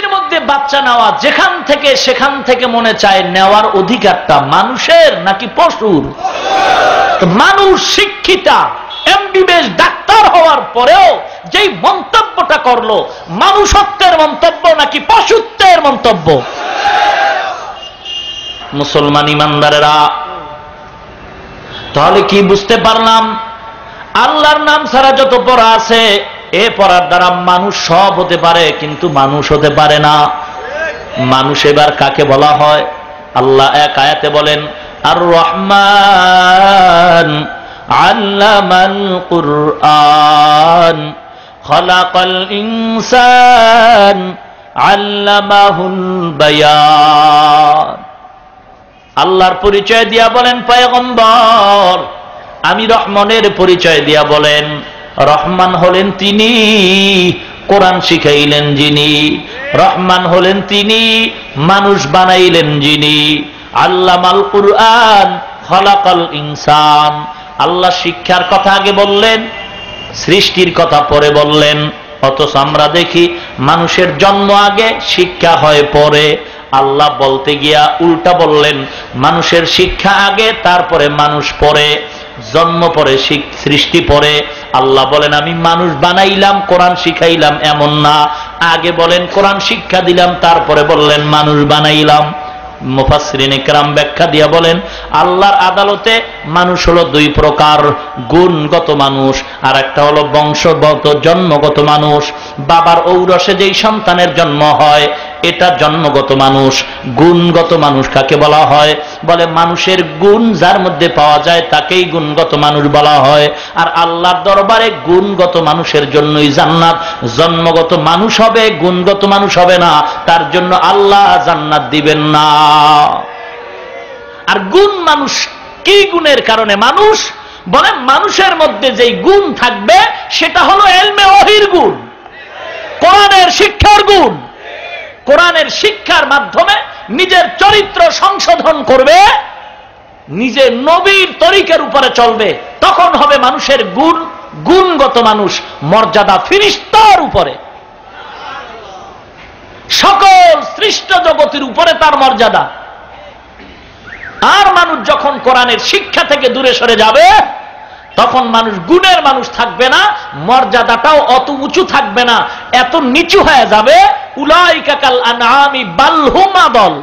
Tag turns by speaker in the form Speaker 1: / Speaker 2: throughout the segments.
Speaker 1: স্ত্রীর মধ্যে বাচ্চা নেওয়া যেখান থেকে সেখান থেকে মনে চায় নেওয়ার অধিকারটা মানুষের নাকি পশুর? মানুষ শিক্ষিতা এমবিবিএস ডাক্তার হওয়ার পরেও যেই মন্তব্যটা করলো, মানুষত্বের মন্তব্য নাকি পশুত্বের মন্তব্য? মুসলমান ইমানদারেরা, তাহলে কি বুঝতে পারলাম? আল্লাহর নাম ছাড়া যত পড়া আছে, এ পড়ার দ্বারা মানুষ সব হতে পারে, কিন্তু মানুষ হতে পারে না। মানুষ এবার কাকে বলা হয়? আল্লাহ এক আয়াতে বলেন, আর রহমান আল্লামাল কুরআন খলাকাল ইনসান আল্লামাহুল বায়ান। আল্লাহর পরিচয় দিয়া বলেন পয়গম্বর, আমি রহমানের পরিচয় দিয়া বলেন, রহমান হলেন তিনি, কোরআন শিখাইলেন যিনি। রহমান হলেন তিনি, মানুষ বানাইলেন যিনি। আল্লামাল কুরআন খলাকাল ইনসান। আল্লাহ শিক্ষার কথা আগে বললেন, সৃষ্টির কথা পরে বললেন। অথচ আমরা দেখি মানুষের জন্ম আগে, শিক্ষা হয় পরে। আল্লাহ বলতে গিয়া উল্টা বললেন, মানুষের শিক্ষা আগে, তারপরে মানুষ পরে। জন্ম পরে, সৃষ্টি পরে। আল্লাহ বলেন আমি মানুষ বানাইলাম, কোরআন শিখাইলাম, এমন না। আগে বলেন কোরআন শিক্ষা দিলাম, তারপরে বললেন মানুষ বানাইলাম। মুফাসসিরিন ইকরাম ব্যাখ্যা দিয়া বলেন, আল্লাহর আদালতে মানুষ হলো দুই প্রকার, গুণগত মানুষ আর একটা হলো বংশগত জন্মগত মানুষ। বাবার ঔরসে যেই সন্তানের জন্ম হয়, এটা জন্মগত মানুষ। গুণগত মানুষ কাকে বলা হয়? বলে মানুষের গুণ যার মধ্যে পাওয়া যায় তাকেই গুণগত মানুষ বলা হয়। আর আল্লাহর দরবারে গুণগত মানুষের জন্যই জান্নাত। জন্মগত মানুষ হবে, গুণগত মানুষ হবে না, তার জন্য আল্লাহ জান্নাত দিবেন না। আর গুণ মানুষ কি গুণের কারণে মানুষ? বলে মানুষের মধ্যে যেই গুণ থাকবে সেটা হলো ইলমে ওহীর গুণ, কোরআনের শিক্ষার গুণ। কোরআনের শিক্ষার মাধ্যমে নিজের চরিত্র সংশোধন করবে, নিজে নবীর তরিকার উপরে চলবে, তখন হবে মানুষের গুণ গুণগত মানুষ, মর্যাদা ফিরিস্তার উপরে। সকল সৃষ্ট জগতের উপরে তার মর্যাদা। আর মানুষ যখন কোরআনের শিক্ষা থেকে দূরে সরে যাবে, তখন মানুষ গুণের মানুষ থাকবে না, মর্যাদাটাও অত উঁচু থাকবে না, এত নিচু হয়ে যাবে। উলাইকা কাল আনআমি বাল হুম আদল।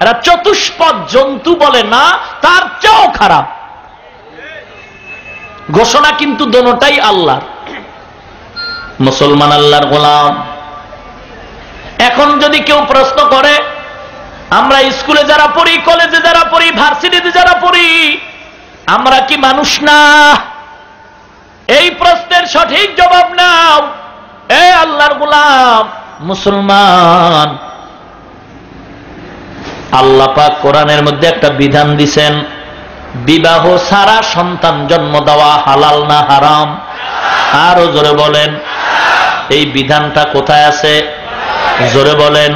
Speaker 1: এরা চতুষ্পদ জন্তু বলে না, তার চেয়েও খারাপ। ঘোষণা কিন্তু দোনোটাই আল্লাহর। মুসলমান আল্লাহর গোলাম। এখন যদি কেউ প্রশ্ন করে, আমরা স্কুলে যারা পড়ি, কলেজে যারা পড়ি, ভার্সিটিতে যারা পড়ি, আমরা কি মানুষ না? এই প্রশ্নের সঠিক জবাব নাও। এ আল্লাহর গোলাম মুসলমান, আল্লাহ পাক কোরআনের মধ্যে একটা বিধান দিছেন, বিবাহ ছাড়া সন্তান জন্ম দেওয়া হালাল না হারাম? আরো জোরে বলেন, এই বিধানটা কোথায় আছে? জোরে বলেন।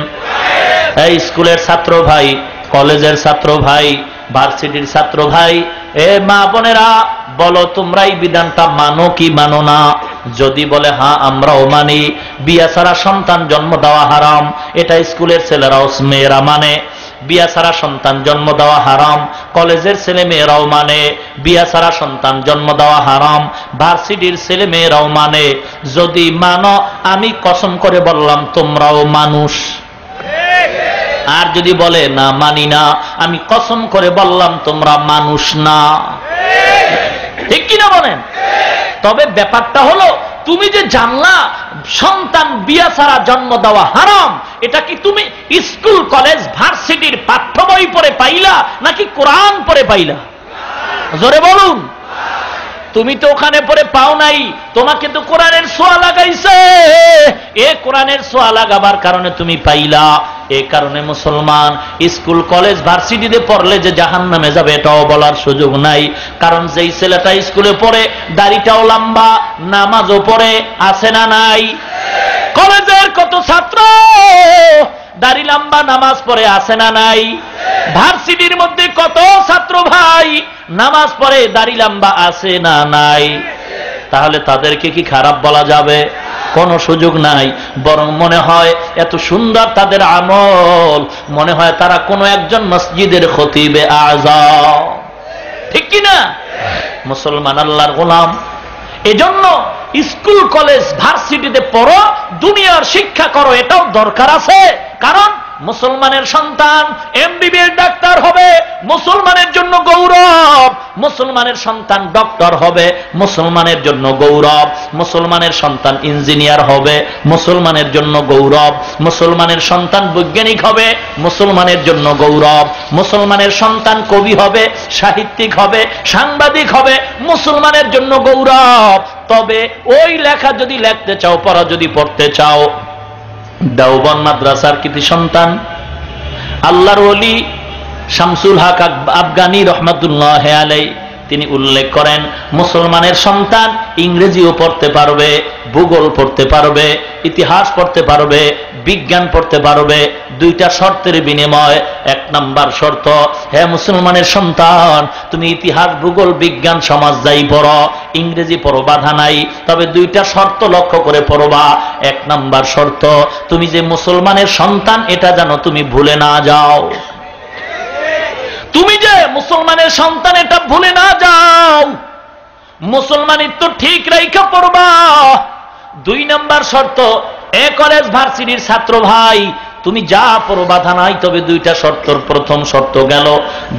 Speaker 1: এই স্কুলের ছাত্র ভাই, কলেজের ছাত্র ভাই, ভার্সিটির ছাত্র ভাই, এ মা বোনেরা, বলো তোমরা এই বিধানটা মানো কি মানো না? যদি বলে হ্যাঁ আমরাও মানি, বিয়া ছাড়া সন্তান জন্ম দেওয়া হারাম, এটা স্কুলের ছেলেরাও মেয়েরা মানে। বিয়া ছাড়া সন্তান জন্ম দেওয়া হারাম, কলেজের ছেলে মেয়েরাও মানে। বিয়া ছাড়া সন্তান জন্ম দেওয়া হারাম, ভার্সিটির ছেলে মেয়েরাও মানে। যদি মানো, আমি কসম করে বললাম তোমরাও মানুষ। আর যদি বলে না মানি না, আমি কসম করে বললাম তোমরা মানুষ না। ঠিক কিনা বলেন? তবে ব্যাপারটা হলো, তুমি যে জানলা সন্তান বিয়া ছাড়া জন্ম দেওয়া হারাম, এটা কি তুমি স্কুল কলেজ ভার্সিটির পাঠ্য বই পড়ে পাইলা নাকি কোরআন পড়ে পাইলা? জোরে বলুন। তুমি তো ওখানে পড়ে পাও নাই, তোমাকে তো কোরআনের ছোঁয়া লাগাইছে। এ কোরআনের ছোঁয়া লাগাবার কারণে তুমি পাইলা। এ কারণে মুসলমান, স্কুল কলেজ ভার্সিটিতে পড়লে যে জাহান্নামে যাবে এটাও বলার সুযোগ নাই। কারণ যেই ছেলেটা স্কুলে পড়ে, দাড়িটাও লম্বা, নামাজও পড়ে, আছে না নাই? কলেজের কত ছাত্র দাড়ি লম্বা, নামাজ পড়ে, আছে না নাই? ভার্সিটির মধ্যে কত ছাত্র ভাই নামাজ পড়ে, দাড়ি লম্বা, আছে না নাই? তাহলে তাদেরকে কি খারাপ বলা যাবে? কোনো সুযোগ নাই। বরং মনে হয় এত সুন্দর তাদের আমল, মনে হয় তারা কোনো একজন মসজিদের খতিবে আযম। ঠিক কিনা? মুসলমান আল্লাহর গোলাম। এজন্য স্কুল কলেজ ভার্সিটিতে পড়ো, দুনিয়ার শিক্ষা করো, এটাও দরকার আছে। কারণ মুসলমানের সন্তান এমবিবিএস ডাক্তার হবে, মুসলমানের জন্য গৌরব। মুসলমানের সন্তান ডক্টর হবে, মুসলমানের জন্য গৌরব। মুসলমানের সন্তান ইঞ্জিনিয়ার হবে, মুসলমানের জন্য গৌরব। মুসলমানের সন্তান বৈজ্ঞানিক হবে, মুসলমানের জন্য গৌরব। মুসলমানের সন্তান কবি হবে, সাহিত্যিক হবে, সাংবাদিক হবে, মুসলমানের জন্য গৌরব। তবে ওই লেখা যদি লিখতে চাও, পড়া যদি পড়তে চাও, দেওবন্দ মাদ্রাসার কৃতি সন্তান আল্লাহর ওলি শামসুল হক আফগানি রহমাতুল্লাহ আলাইহি তিনি উল্লেখ করেন, মুসলমানের সন্তান ইংরেজিও পড়তে পারবে, ভূগোল পড়তে পারবে, ইতিহাস পড়তে পারবে, বিজ্ঞান পড়তে পারবে, দুইটা শর্তের বিনিময়। এক নাম্বার শর্ত, হে মুসলমানের সন্তান, তুমি ইতিহাস, ভূগোল, বিজ্ঞান, সমাজ যাই পড়ো, ইংরেজি পড়ো, বাধা নাই, তবে দুইটা শর্ত লক্ষ্য করে পড়বা। এক নাম্বার শর্ত, তুমি যে মুসলমানের সন্তান এটা যেন তুমি ভুলে না যাও। তুমি যে মুসলমানের সন্তান এটা ভুলে না যাও, মুসলমানিত্ব ঠিক রাইখা পড়বা। দুই নাম্বার শর্ত, এ কলেজ ভার্সিটির ছাত্র ভাই, তুমি যা পড়ো বাধা নাই, তবে দুইটা শর্তর প্রথম শর্ত গেল।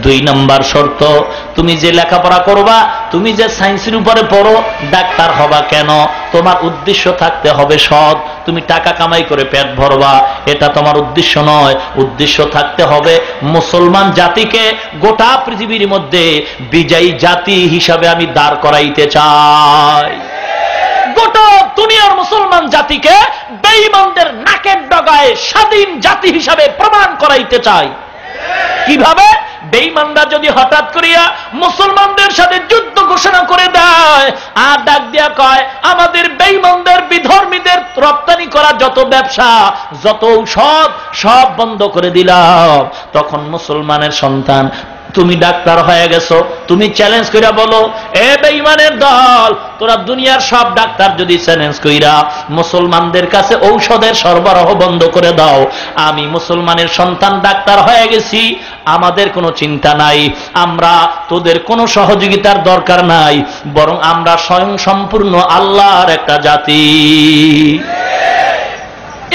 Speaker 1: দুই নাম্বার শর্ত, তুমি যে লেখাপড়া করবা, তুমি যে সায়েন্সের উপরে পড়ো, ডাক্তার হবা কেন, তোমার উদ্দেশ্য থাকতে হবে সৎ। তুমি টাকা কামাই করে পেট ভরবা, এটা তোমার উদ্দেশ্য নয়। উদ্দেশ্য থাকতে হবে মুসলমান জাতিকে গোটা পৃথিবীর মধ্যে বিজয়ী জাতি হিসাবে আমি দাঁড় করাইতে চাই। গোটা দুনিয়ার মুসলমান জাতিকে বেঈমানদের নাকের ডগায় স্বাধীন জাতি হিসাবে প্রমাণ করাইতে চাই। কিভাবে? বেঈমানরা যদি হঠাৎ করিয়া মুসলমানদের সাথে যুদ্ধ ঘোষণা করে দেয় আর ডাক দিয়া কয়, আমাদের বেঈমানদের, বিধর্মীদের রপ্তানি করা যত ব্যবসা, যত ঔষধ সব বন্ধ করে দিলাম, তখন মুসলমানের সন্তান, তুমি ডাক্তার হয়ে গেছো, তুমি চ্যালেঞ্জ কইরা বলো, এ বেঈমানের দল, তোরা দুনিয়ার সব ডাক্তার যদি চ্যালেঞ্জ কইরা মুসলমানদের কাছে ঔষধের সরবরাহ বন্ধ করে দাও, আমি মুসলমানের সন্তান ডাক্তার হয়ে গেছি, আমাদের কোনো চিন্তা নাই, আমরা তোদের কোনো সহযোগিতার দরকার নাই, বরং আমরা স্বয়ং সম্পূর্ণ আল্লাহর একটা জাতি।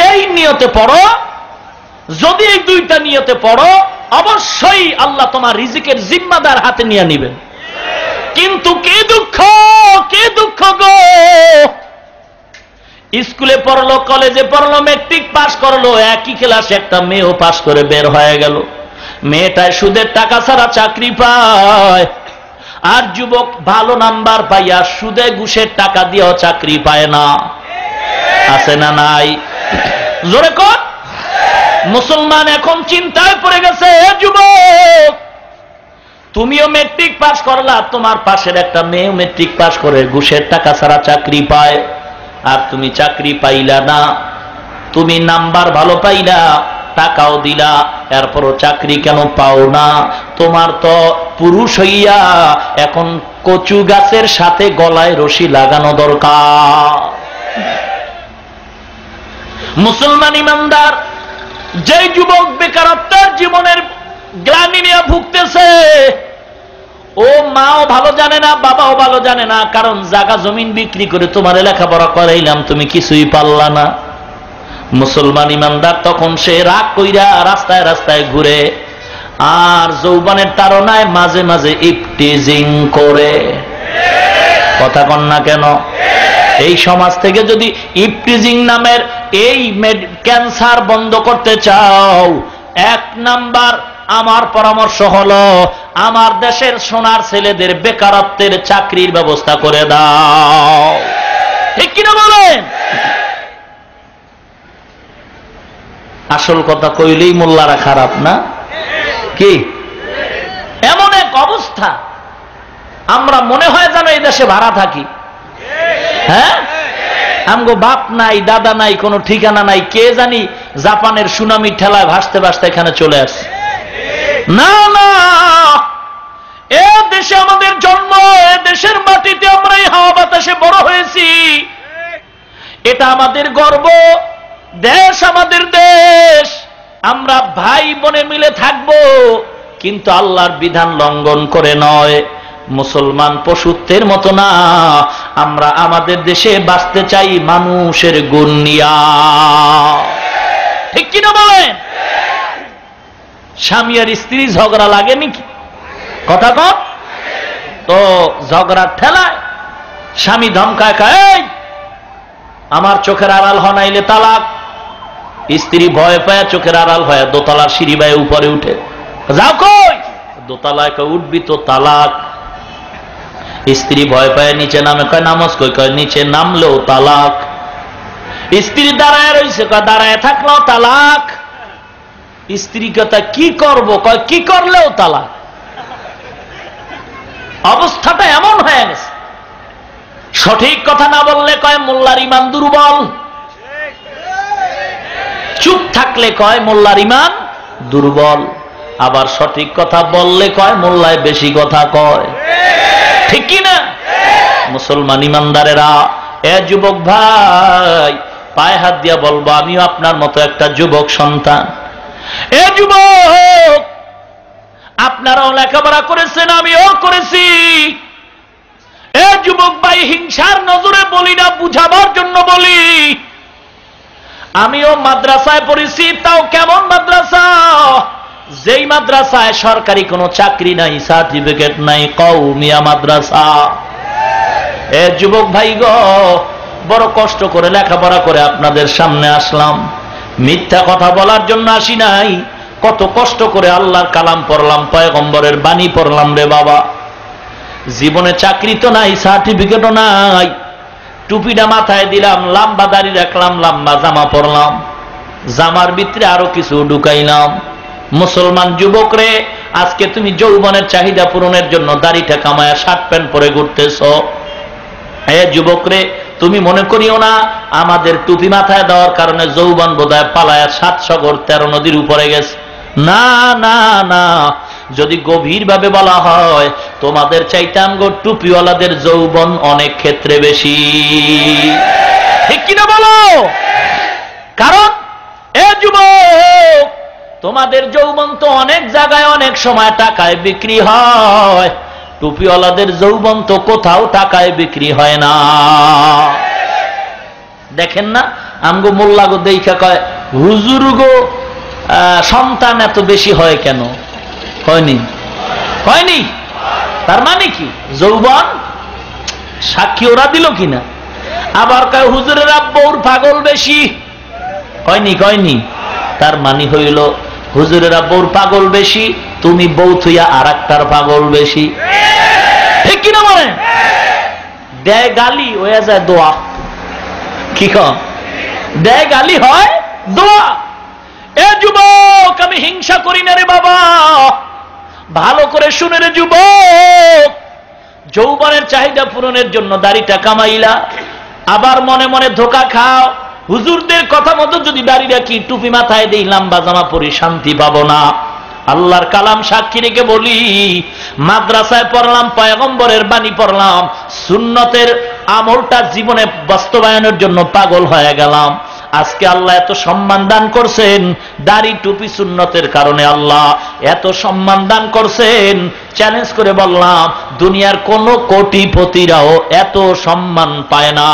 Speaker 1: এই নিয়তে পড়ো। যদি এই দুইটা নিয়তে পড়ো, অবশ্যই আল্লাহ তোমার রিজিকের জিম্মাদার হাতে নিয়ে নিবেন। কিন্তু কে দুঃখ, কে দুঃখ গো, স্কুলে পড়লো, কলেজে পড়লো, ম্যাট্রিক পাস করলো, একই ক্লাসে একটা মেয়েও পাস করে বের হয়ে গেল, মেয়েটায় সুদের টাকা ছাড়া চাকরি পায়, আর যুবক ভালো নাম্বার পাইয়া সুদে ঘুষের টাকা দিয়েও চাকরি পায় না। আছে না নাই? জোরে কর। মুসলমান এখন চিন্তায় পড়ে গেছে। যুবক, তুমিও ম্যাট্রিক পাস করলা, তোমার পাশের একটা মেয়ে ম্যাট্রিক পাস করে ঘুষের টাকা ছাড়া চাকরি পায়, আর তুমি চাকরি পাইলা না। তুমি নাম্বার ভালো পাইলা, টাকাও দিলা, এরপরও চাকরি কেন পাও না? তোমার তো পুরুষ হইয়া এখন কচু গাছের সাথে গলায় রশি লাগানো দরকার। মুসলমান ইমানদার, যে যুবক বেকারত্বের জীবনের গ্লানি নিয়ে ভুগতেছে, ও মাও ভালো জানে না, বাবাও ভালো জানে না, কারণ জায়গা জমিন বিক্রি করে তোমার লেখাপড়া করাইলাম, তুমি কিছুই পারলা না। মুসলমান ইমানদার তখন সে রাগ কইরা রাস্তায় রাস্তায় ঘুরে, আর যৌবনের তাড়নায় মাঝে মাঝে ইফটিজিং করে। কথা কন না কেন? এই সমাজ থেকে যদি ইফটিজিং নামের এই ক্যান্সার বন্ধ করতে চাও, এক নাম্বার আমার পরামর্শ হলো, আমার দেশের সোনার ছেলেদের বেকারত্বের চাকরির ব্যবস্থা করে দাও। ঠিক কিনা বলেন? আসল কথা কইলেই মোল্লারা খারাপ না কি? এমন এক অবস্থা, আমরা মনে হয় যেন এই দেশে ভাড়া থাকি। হ্যাঁ, আমগো বাপ নাই, দাদা নাই, কোনো ঠিকানা নাই, কে জানি জাপানের সুনামি ঠেলায় ভাসতে ভাসতে এখানে চলে আসে। না না, এ দেশে আমাদের জন্ম, এ দেশের মাটিতে আমরা এই হাওয়া বাতাসে বড় হয়েছি, এটা আমাদের গর্ব, দেশ আমাদের দেশ, আমরা ভাই বোনে মিলে থাকব, কিন্তু আল্লাহর বিধান লঙ্ঘন করে নয়। মুসলমান পশুত্বের মতো না, আমরা আমাদের দেশে বাঁচতে চাই মানুষের গুণ নিয়া। ঠিক কিনা বলেন? স্বামী আর স্ত্রী ঝগড়া লাগে নাকি? কথা কম তো ঝগড়ার ঠেলায় স্বামী ধমকায়, এই আমার চোখের আড়াল হনাইলে তালাক। স্ত্রী ভয় পায় চোখের আড়াল হয়, দোতলার সিঁড়ি বায়ে উপরে উঠে, যাও কই? দোতলায় কয় উঠবি তো তালাক। স্ত্রী ভয় পায় নিচে নামে, কয় নামাজ কই? কয় নিচে নামলেও তালাক। স্ত্রী দাঁড়ায় রইছে, কয় দাঁড়ায় থাকলেও তালাক। স্ত্রী কথা কি করব? কয় কি করলেও তালাক। অবস্থাটা এমন হয়ে গেছে, সঠিক কথা না বললে কয় মোল্লার ইমান দুর্বল, চুপ থাকলে কয় মোল্লার ইমান দুর্বল, আবার সঠিক কথা বললে কয় মোল্লায় বেশি কথা কয়। ঠিক কি না? মুসলমান ইমানদারেরা, এ যুবক ভাই, পায়ে হাত দিয়া বলবো, আমিও আপনার মতো একটা যুবক সন্তান। এ যুবক, আপনারাও লেখাপড়া করেছেন, আমিও করেছি। এ যুবক ভাই, হিংসার নজরে বলি না, বুঝাবার জন্য বলি। আমিও মাদ্রাসায় পড়েছি, তাও কেমন মাদ্রাসা? যেই মাদ্রাসায় সরকারি কোনো চাকরি নাই, সার্টিফিকেট নাই, কওমিয়া মাদ্রাসা। এ যুবক ভাই গো, বড় কষ্ট করে লেখাপড়া করে আপনাদের সামনে আসলাম। মিথ্যা কথা বলার জন্য আসি নাই, কত কষ্ট করে আল্লাহর কালাম পড়লাম, পয়গম্বরের বাণী পড়লাম রে বাবা। জীবনে চাকরি তো নাই, সার্টিফিকেটও নাই, টুপিটা মাথায় দিলাম, লম্বা দাড়ি রাখলাম, লম্বা জামা পরলাম, জামার ভিতরে আরো কিছু ঢুকাইলাম। মুসলমান যুবক রে, আজকে তুমি যৌবনের চাহিদা পূরণের জন্য দাড়িটা কামায়া শার্ট প্যান্ট পরে ঘুরতেছ। এ যুবক রে, তুমি মনে করিও না আমাদের টুপি মাথায় দেওয়ার কারণে যৌবন বোধহয় পালায়া 7 সাগর 13 নদীর উপরে গেছে। না না না, যদি গভীর ভাবে বলা হয়, তোমাদের চাইতে আমগো টুপিওয়ালাদের যৌবন অনেক ক্ষেত্রে বেশি। ঠিক কিনা বলো? কারণ এ যুবক, তোমাদের যৌবন তো অনেক জায়গায় অনেক সময় টাকায় বিক্রি হয়, টুপিওয়ালাদের যৌবন তো কোথাও টাকায় বিক্রি হয় না। দেখেন না, আমগো মোল্লা গো দেখা কয়, হুজুর গো সন্তান এত বেশি হয় কেন? হয়নি হয়নি, তার মানে কি? যৌবন সাক্ষী ওরা দিল কিনা? আবার কয় হুজুরের আব্বুর পাগল বেশি। হয়নি হয়নি, তার মানে হইল হুজুরের আব্বুর পাগল বেশি, তুমি বউ থুইয়া আর একটার পাগল বেশি। ঠিক কিনা বলেন? দেয় গালি হয়ে যায় দোয়া। কি কম? দেয় গালি হয় দোয়া। এ যুবক, আমি হিংসা করি না রে বাবা, ভালো করে শুনে রে যুবক। যৌবনের চাহিদা পূরণের জন্য দাড়িটা কামাইলা, আবার মনে মনে ধোকা খাও। হুজুরদের কথা মতো যদি দাড়ি রাখি, টুপি মাথায় দিই, লম্বা জামা পরি, শান্তি পাবো না। আল্লাহর কালাম সাক্ষী রেখে বলি, মাদ্রাসায় পড়লাম, পয়গম্বরের বাণী পড়লাম, সুন্নতের আমলটা জীবনে বাস্তবায়নের জন্য পাগল হয়ে গেলাম। আজকে আল্লাহ এত সম্মান দান করছেন, দাড়ি টুপি সুন্নতের কারণে আল্লাহ এত সম্মান দান করছেন। চ্যালেঞ্জ করে বললাম, দুনিয়ার কোন কোটিপতিরাও এত সম্মান পায় না।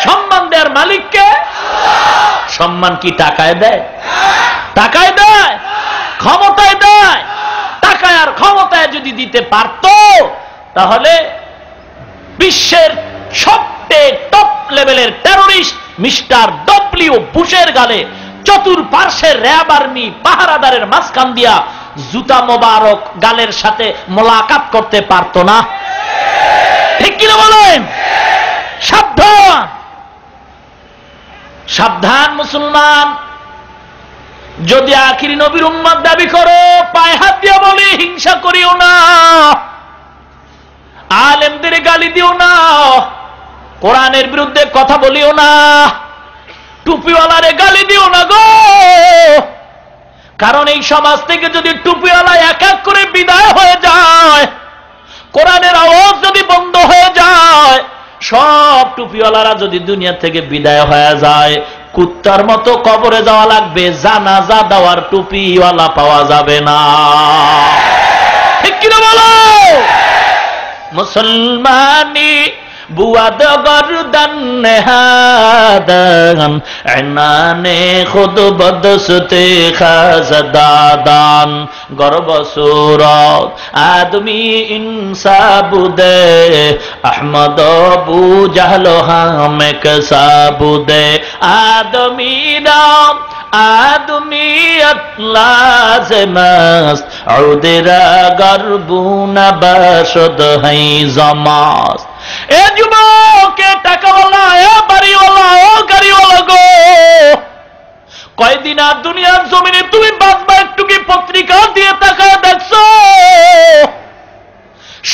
Speaker 1: সম্মান দেওয়ার মালিককে। সম্মান কি টাকায় দেয়? টাকায় দেয়? ক্ষমতায় দেয়? টাকায় আর ক্ষমতায় যদি দিতে পারত, তাহলে বিশ্বের সবচেয়ে টপ লেভেলের টেরোরিস্ট মিস্টার ডব্লিউ বুশের গালে চতুর্পার্শ্বের র্যাব আর্মি পাহারাদারের মাঝখান দিয়া জুতা মোবারক গালের সাথে মোলাকাত করতে পারত না। ঠিক কিনা বলেন? সাবধান সাবধান মুসলমান, যদি আখিরি নবীর উম্মত দাবি করো, পায়ে হাত দিয়ে বলি, হিংসা করিও না, আলেমদের গালি দিও না, কোরআনের বিরুদ্ধে কথা বলিও না, টুপিওয়ালারে গালি দিও না গো। কারণ এই সমাজ থেকে যদি টুপিওয়ালা এক এক করে বিদায় হয়ে যায়, কোরআনের আওয়াজ যদি বন্ধ হয়ে যায়, সব টুপিওয়ালারা যদি দুনিয়া থেকে বিদায় হয়ে যায়, কুত্তার মতো কবরে যাওয়া লাগবে, জানাজা দেওয়ার টুপিওয়ালা পাওয়া যাবে না। ঠিক কিনা বলো? মুসলমানি বুয়াদ গর্দান নেহাদান এনানে খুদ বদসতে খাজদাদান গর্ব সুরত আদমি ইনসাবুদে আহমদ বু জাহলো হামেক সাবুদে আদমি নাম আদমিয়ত লাজমাস আউদেরা গর্বুনা বাশদ হাই জামাস। এ যুবক, এ টাকাওয়ালা, এ বাড়িওয়ালা, ও গাড়িওয়ালা গো, কয়দিন আর দুনিয়ার জমিনে তুমি বাঁচবা একটু কি পত্রিকা দিয়ে তাকায় দেখছো?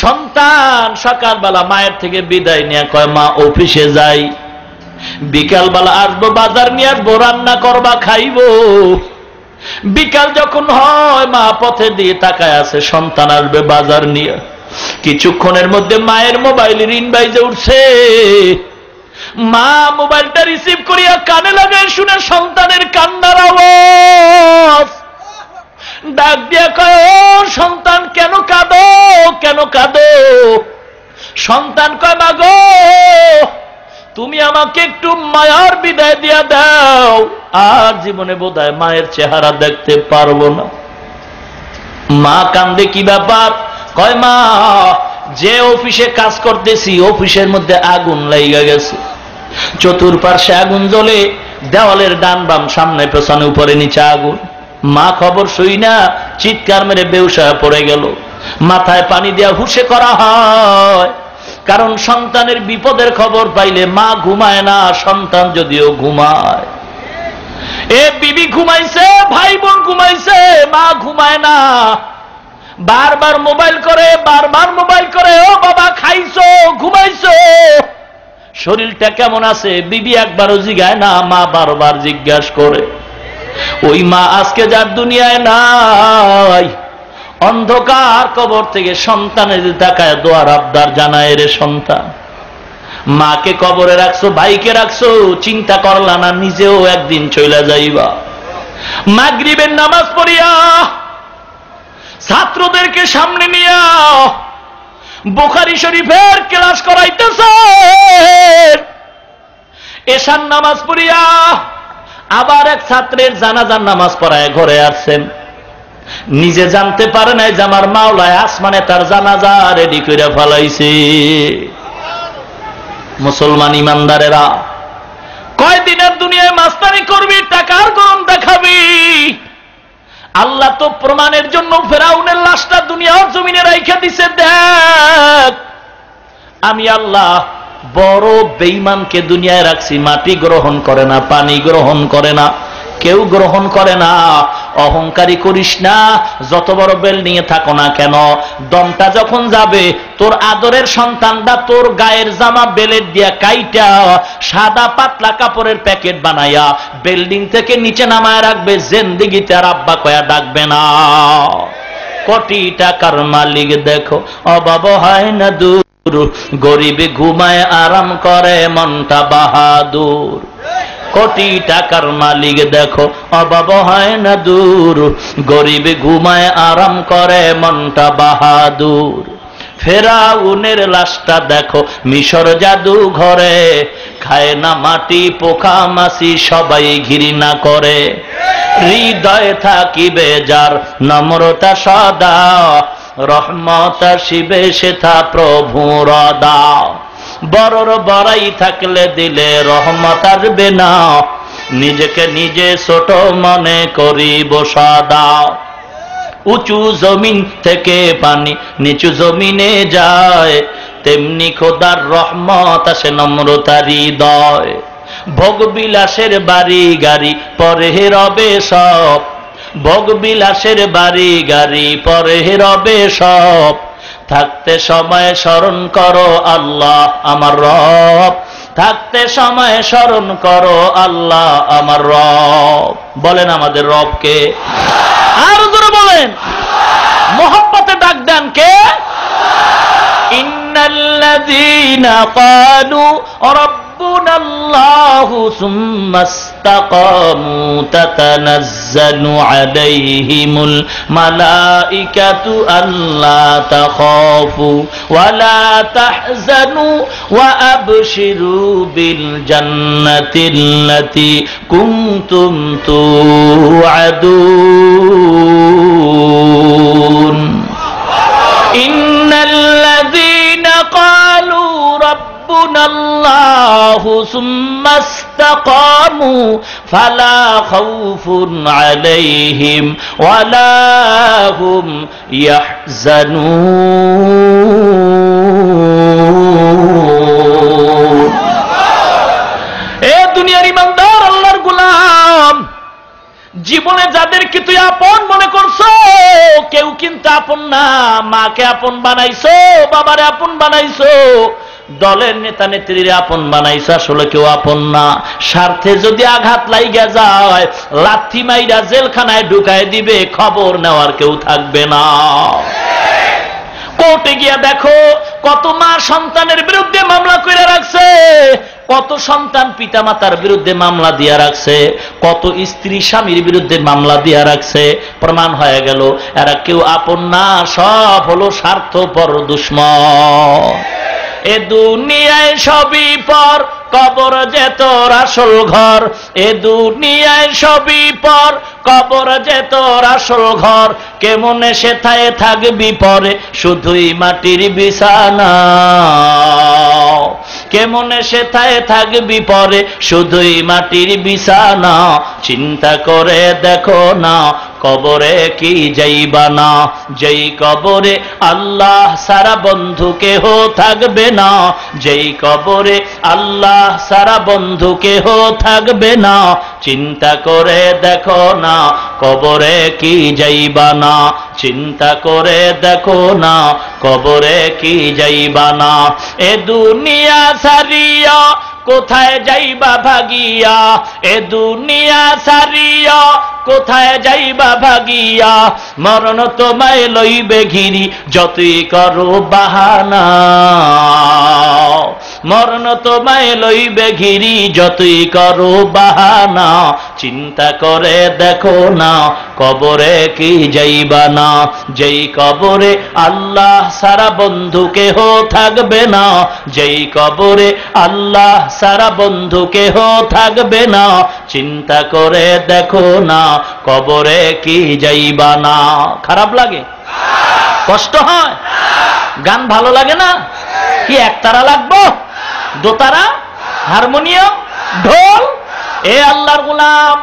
Speaker 1: সন্তান সকালবেলা মায়ের থেকে বিদায় নিয়ে কয় মা অফিসে যাই, বিকালবেলা আসবো বাজার নিয়ে আসবো, রান্না করবা খাইবো। বিকাল যখন হয় মা পথে দিয়ে তাকায় আছে, সন্তান আসবে বাজার নিয়ে। কিছুক্ষণের মধ্যে মায়ের মোবাইলে রিং বাইজে উঠছে। মা মোবাইলটা রিসিভ করিয়া কানে লাগায় শুনে সন্তানের কান্নার আওয়াজ। ডাক দিয়া কয়, ও সন্তান কেন কাঁদো, কেন কাঁদো? সন্তান কয়, মা গো তুমি আমাকে একটু মায়ার বিদায় দিয়া দাও, আর জীবনে বোধহয় মায়ের চেহারা দেখতে পারবো না। মা কান্দে, কি ব্যাপার? কয় মা, যে অফিসে কাজ করতেছি অফিসের মধ্যে আগুন লাইগা গেছে, চতুর্পার্শ্বে আগুন জ্বলে, দেওয়ালের ডান বাম সামনে পেছনে উপরে নিচে আগুন। মা খবর শুই না চিৎকার মেরে বেহুশ হয়ে পড়ে গেল। মাথায় পানি দেওয়া হুঁশে করা হয়, কারণ সন্তানের বিপদের খবর পাইলে মা ঘুমায় না, সন্তান যদিও ঘুমায়। এ বিবি ঘুমাইছে, ভাই বোন ঘুমাইছে, মা ঘুমায় না, বারবার মোবাইল করে, বারবার মোবাইল করে, ও বাবা খাইছো, ঘুমাইছো, শরীরটা কেমন আছে? বিবি একবারও জিজ্ঞায় না, মা বারবার জিজ্ঞাসা করে। ওই মা আজকে যার দুনিয়ায় নাই, অন্ধকার কবর থেকে সন্তানের তাকায় দোয়ার আবদার জানায়, রে সন্তান মাকে কবরে রাখছো, ভাইকে রাখছো, চিন্তা করলা না নিজেও একদিন চলে যাইবা। মাগরিবের নামাজ পড়িয়া ছাত্রদেরকে সামনে নিয়া বুখারী শরীফের ক্লাস করাইতেছে, এশার নামাজ পড়িয়া আবার এক ছাত্রের জানাজার নামাজ পড়ায় ঘরে আসছেন। নিজে জানতে পারে নাই যে আমার মাওলায় আসমানে তার জানাজা রেডি করে ফেলাইছে। মুসলমান ইমানদারেরা, কয়দিনের দুনিয়ায় মাস্তানি করবি, টাকার গরম দেখাবি? আল্লাহ তো প্রমাণের জন্য ফেরাউনের লাশটা দুনিয়ার জমিনে রাইখা দিছে। দেখ, আমি আল্লাহ বড় বেঈমানকে দুনিয়ায় রাখছি, মাটি গ্রহণ করে না, পানি গ্রহণ করে না, কেউ গ্রহণ করে না। অহংকারী করিস না, যত বড় বেল নিয়ে থাকো না কেন, দমটা যখন যাবে তোর আদরের সন্তানটা তোর গায়ের জামা বেলের দিয়া কাইটা সাদা পাতলা কাপড়ের প্যাকেট বানাইয়া বিল্ডিং থেকে নিচে নামায় রাখবে, জিন্দেগিতে আর আব্বা কয়া ডাকবে না। কোটি টাকার মালিক দেখো অভাব হয় না দূর, গরিবে ঘুমায় আরাম করে মনটা বাহাদুর। কোটি টাকার মালিক দেখো অভাব হয় না দূর, গরিবে ঘুমায় আরাম করে মনটা বাহাদুর। ফেরাউনের লাশটা দেখো মিশর জাদু ঘরে, খায় না মাটি পোকা মাছি সবাই ঘৃণা করে। হৃদয়ে থাকিবে যার নম্রতা সদা, রহমত আসিবে সেথা প্রভুর দাও। বড়র বড়াই থাকলে দিলে রহমত আসবে না, নিজেকে নিজে ছোট মনে করিব সদা। উঁচু জমিন থেকে পানি নিচু জমিনে যায়, তেমনি খোদার রহমত আসে নম্রতার হৃদয়। ভোগ বিলাসের বাড়ি গাড়ি পরে রবে সব, ভোগ বিলাসের বাড়ি গাড়ি পরে রবে সব। থাকতে সময় স্মরণ করো আল্লাহ আমার রব, থাকতে সময় স্মরণ করো আল্লাহ আমার রব। বলেন আমাদের রবকে, আর জোরে বলেন, মোহাব্বতে ডাক দেন কে? ইন্নাল্লাযীনা ক্বালু ربنا الله ثم استقاموا تتنزل عليهم الملائكة ألا تخافوا ولا تحزنوا وأبشروا بالجنة التي كنتم توعدون إن الذين قالوا ربنا الله ثم استقاموا فلا خوف عليهم ولا هم يحزنون এ দুনিয়ার ইমানদার আল্লাহর গোলাম, জীবনে যাদেরকে তুই আপন মনে করছো কেউ কিন্তু আপন না। মাকে আপন বানাইছো, বাবারে আপন বানাইছো, দলের নেতা নেত্রীরা আপন বানাইছো, আসলে কেউ আপন না। স্বার্থে যদি আঘাত লাইগা যায় লাথি মাইরা জেলখানায় ঢুকায় দিবে, খবর নেওয়ার কেউ থাকবে না। কোর্টে গিয়া দেখো কত মা সন্তানের বিরুদ্ধে মামলা করে রাখছে, কত সন্তান পিতামাতার বিরুদ্ধে মামলা দিয়া রাখছে, কত স্ত্রী স্বামীর বিরুদ্ধে মামলা দিয়া রাখছে। প্রমাণ হয়ে গেল এরা কেউ আপন না, সব হলো স্বার্থপর দুশ্মন। এ দুনিয়ায় সবই পর, কবর যে তোর আসল ঘর। এ দুনিয়ায় সবই পর, কবর যে তোর আসল ঘর। কেমনে সেথায় থাকবি পরে, শুধুই মাটির বিছানা। কেমনে সেথায় থাকবি পরে, শুধুই মাটির বিছানা। চিন্তা করে দেখো না কবরে কি যাইবা না, যেই কবরে আল্লাহ সারা বন্ধু কেহ থাকবে না। যেই কবরে আল্লাহ সারা বন্ধু কেহ থাকবে না। চিন্তা করে দেখো না কবরে কি যাইবা না। চিন্তা করে দেখো না কবরে কি যাইবা না। এ দুনিয়া সারিয়া কোথায় যাইবা ভাগিয়া। এ দুনিয়া সারিয়া কোথায় যাইবা ভাগিয়া। মরণ তোমায় লইবে ঘিরি, যতই করো বাহানা। মরণ তোমায় লইবে ঘিরি, যতই করো বাহানা। চিন্তা করে দেখো না কবরে কি যাইবা না। যেই কবরে আল্লাহ সারা বন্ধু কেহ থাকবে না। যেই কবরে আল্লাহ সারা বন্ধু কেহ থাকবে না। চিন্তা করে দেখো না কবরে কি যাইবা না। খারাপ লাগে? কষ্ট হয়? গান ভালো লাগে না? কি একতারা লাগবো? দোতারা, হারমোনিয়াম, ঢোল? এ আল্লাহর গোলাম,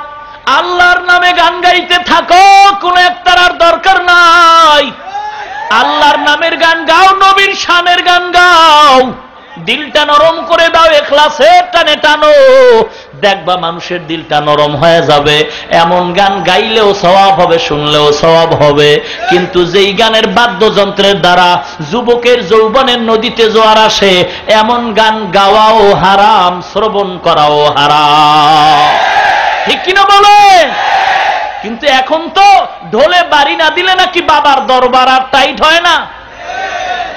Speaker 1: আল্লাহর নামে গান গাইতে থাকো, কোন একতারার দরকার নাই। আল্লাহর নামের গান গাও, নবীর শানের গান গাও। দিলটা নরম করে দাও, ইখলাসের টানে টানো, দেখবা মানুষের দিলটা নরম হয়ে যাবে। এমন গান গাইলেও সওয়াব হবে, শুনলেও সওয়াব হবে। কিন্তু যেই গানের বাদ্যযন্ত্রের দ্বারা যুবকের যৌবনের নদীতে জোয়ার আসে, এমন গান গাওয়াও হারাম, শ্রবণ করাও হারাম। ঠিক কিনা বলে? কিন্তু এখন তো ঢোলে বাড়ি না দিলে নাকি বাবার দরবার আর টাইট হয় না।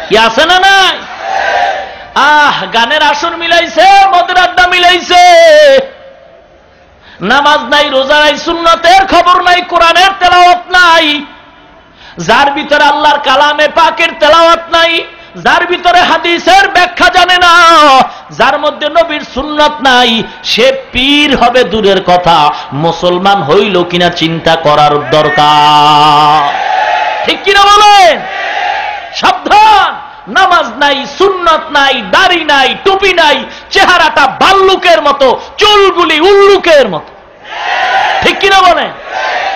Speaker 1: কি আছে না নাই? গানের আসর মিলাইছে, মদের আড্ডা মিলাইছে, নামাজ নাই, রোজা নাই, সুন্নতের খবর নাই, কোরআনের তেলাওয়াত নাই। যার ভিতরে আল্লাহর কালামে পাকের তেলাওয়াত নাই, যার ভিতরে হাদিসের ব্যাখ্যা জানে না, যার মধ্যে নবীর সুন্নত নাই, সে পীর হবে দূরের কথা, মুসলমান হইল কিনা চিন্তা করার দরকার। ঠিক কিনা বলেন? সাবধান! নামাজ নাই, সুন্নত নাই, দাড়ি নাই, টুপি নাই, চেহারাটা ভাল্লুকের মতো, চুলগুলি উল্লুকের মতো। ঠিক কিনা বলেন?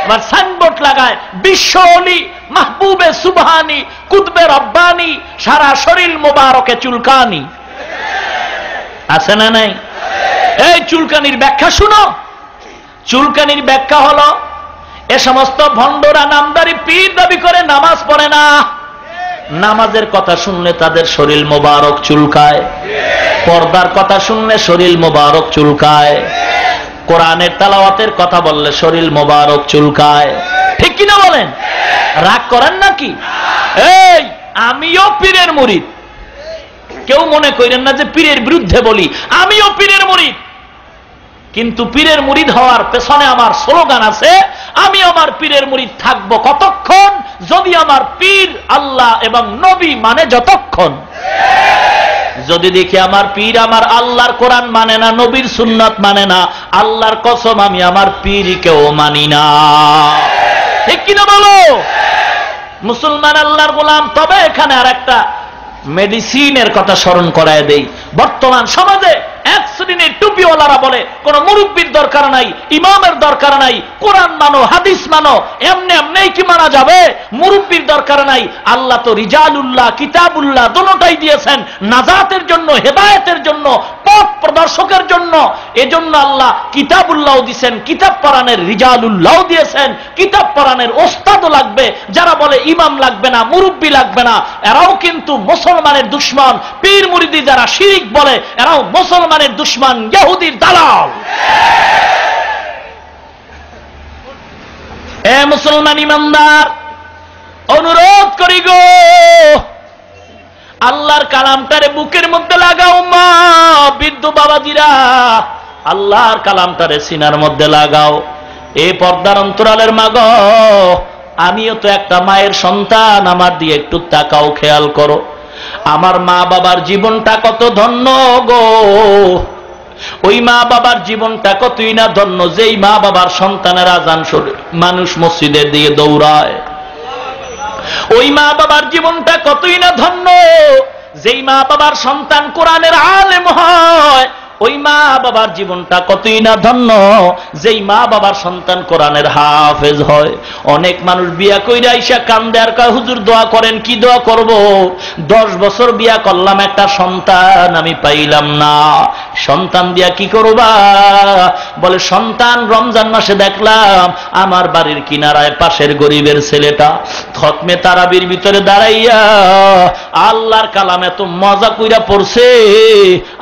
Speaker 1: আবার সাইনবোর্ড লাগায় বিশ্ব অলি, মাহবুবে সুবহানি, কুতবে রব্বানি, সারা শরীর মোবারকে চুলকানি। আছে না নাই? এই চুলকানির ব্যাখ্যা শুনো। চুলকানির ব্যাখ্যা হলো, এ সমস্ত ভণ্ডরা নামদারি পীর দাবি করে নামাজ পড়ে না। নামাজের কথা শুনলে তাদের শরীর মোবারক চুলকায়, পর্দার কথা শুনলে শরীর মোবারক চুলকায়, কোরআনের তেলাওয়াতের কথা বললে শরীর মোবারক চুলকায়। ঠিক কিনা বলেন? রাগ করেন নাকি? এই আমিও পীরের মুরিদ, কেউ মনে করেন না যে পীরের বিরুদ্ধে বলি, আমিও পীরের মুরিদ, কিন্তু পীরের মুরিদ হওয়ার পেছনে আমার স্লোগান আছে, আমি আমার পীরের মুরিদ থাকব কতক্ষণ, যদি আমার পীর আল্লাহ এবং নবী মানে যতক্ষণ। যদি দেখি আমার পীর আমার আল্লাহর কোরআন মানে না, নবীর সুন্নাত মানে না, আল্লাহর কসম আমি আমার পীরকেও মানি না। ঠিক কিনা বলো? মুসলমান আল্লাহর গোলাম। তবে এখানে আর একটা মেডিসিনের কথা স্মরণ করায় দেই। বর্তমান সমাজে এক শ্রেণীর টুপিওয়ালারা বলে কোন মুরব্বীর দরকার নাই, ইমামের দরকার নাই, কোরআন মানো, হাদিস মানো, এমনি এমনি কি মানা যাবে, মুরব্বীর দরকার নাই। আল্লাহ তো রিজালুল্লাহ কিতাবুল্লাহ দোনোটাই দিয়েছেন নাজাতের জন্য, হেদায়েতের জন্য, পথ প্রদর্শকের জন্য। এজন্য আল্লাহ কিতাবুল্লাহ দিয়েছেন, কিতাব পড়ানের রিজালুল্লাহ দিয়েছেন। কিতাব পড়ানের ওস্তাদও লাগবে। যারা বলে ইমাম লাগবে না, মুরব্বী লাগবে না, এরাও কিন্তু মুসলমানের দুশমন। পীর মুরিদি যারা শিরিক বলে, এরাও মুসলমানের দুশমন, ইহুদির দালাল। এ মুসলমান ইমানদার, অনুরোধ করি গো, আল্লাহর কালামটারে বুকের মধ্যে লাগাও মা, বৃদ্ধ বাবাজিরা, আল্লাহর কালামটারে সিনার মধ্যে লাগাও। এই পর্দার অন্তরালের মা গো, আমিও তো একটা মায়ের সন্তান, আমার দিয়ে একটু তাকাও, খেয়াল করো। আমার মা বাবার জীবনটা কত ধন্য গো, ওই মা বাবার জীবনটা কতই না ধন্য, যেই মা বাবার সন্তানের আজান শুনে মানুষ মসজিদের দিয়ে দৌড়ায়। ওই মা বাবার জীবনটা কতই না ধন্য, যেই মা বাবার সন্তান কোরআনের আলেম হয়। ওই মা বাবার জীবনটা কতই না ধন্য, যেই মা বাবার সন্তান কোরআনের হাফেজ হয়। অনেক মানুষ বিয়া কইরা আইসা কান্দে আর কয় হুজুর দোয়া করেন। কি দোয়া করব? 10 বছর বিয়া করলাম, একটা সন্তান আমি পাইলাম না। সন্তান দিয়া কি করবা? বলে সন্তান রমজান মাসে দেখলাম আমার বাড়ির কিনারায় পাশের গরিবের ছেলেটা খতমে তারাবির ভিতরে দাঁড়াইয়া আল্লাহর কালাম এত মজা কইরা পড়ছে,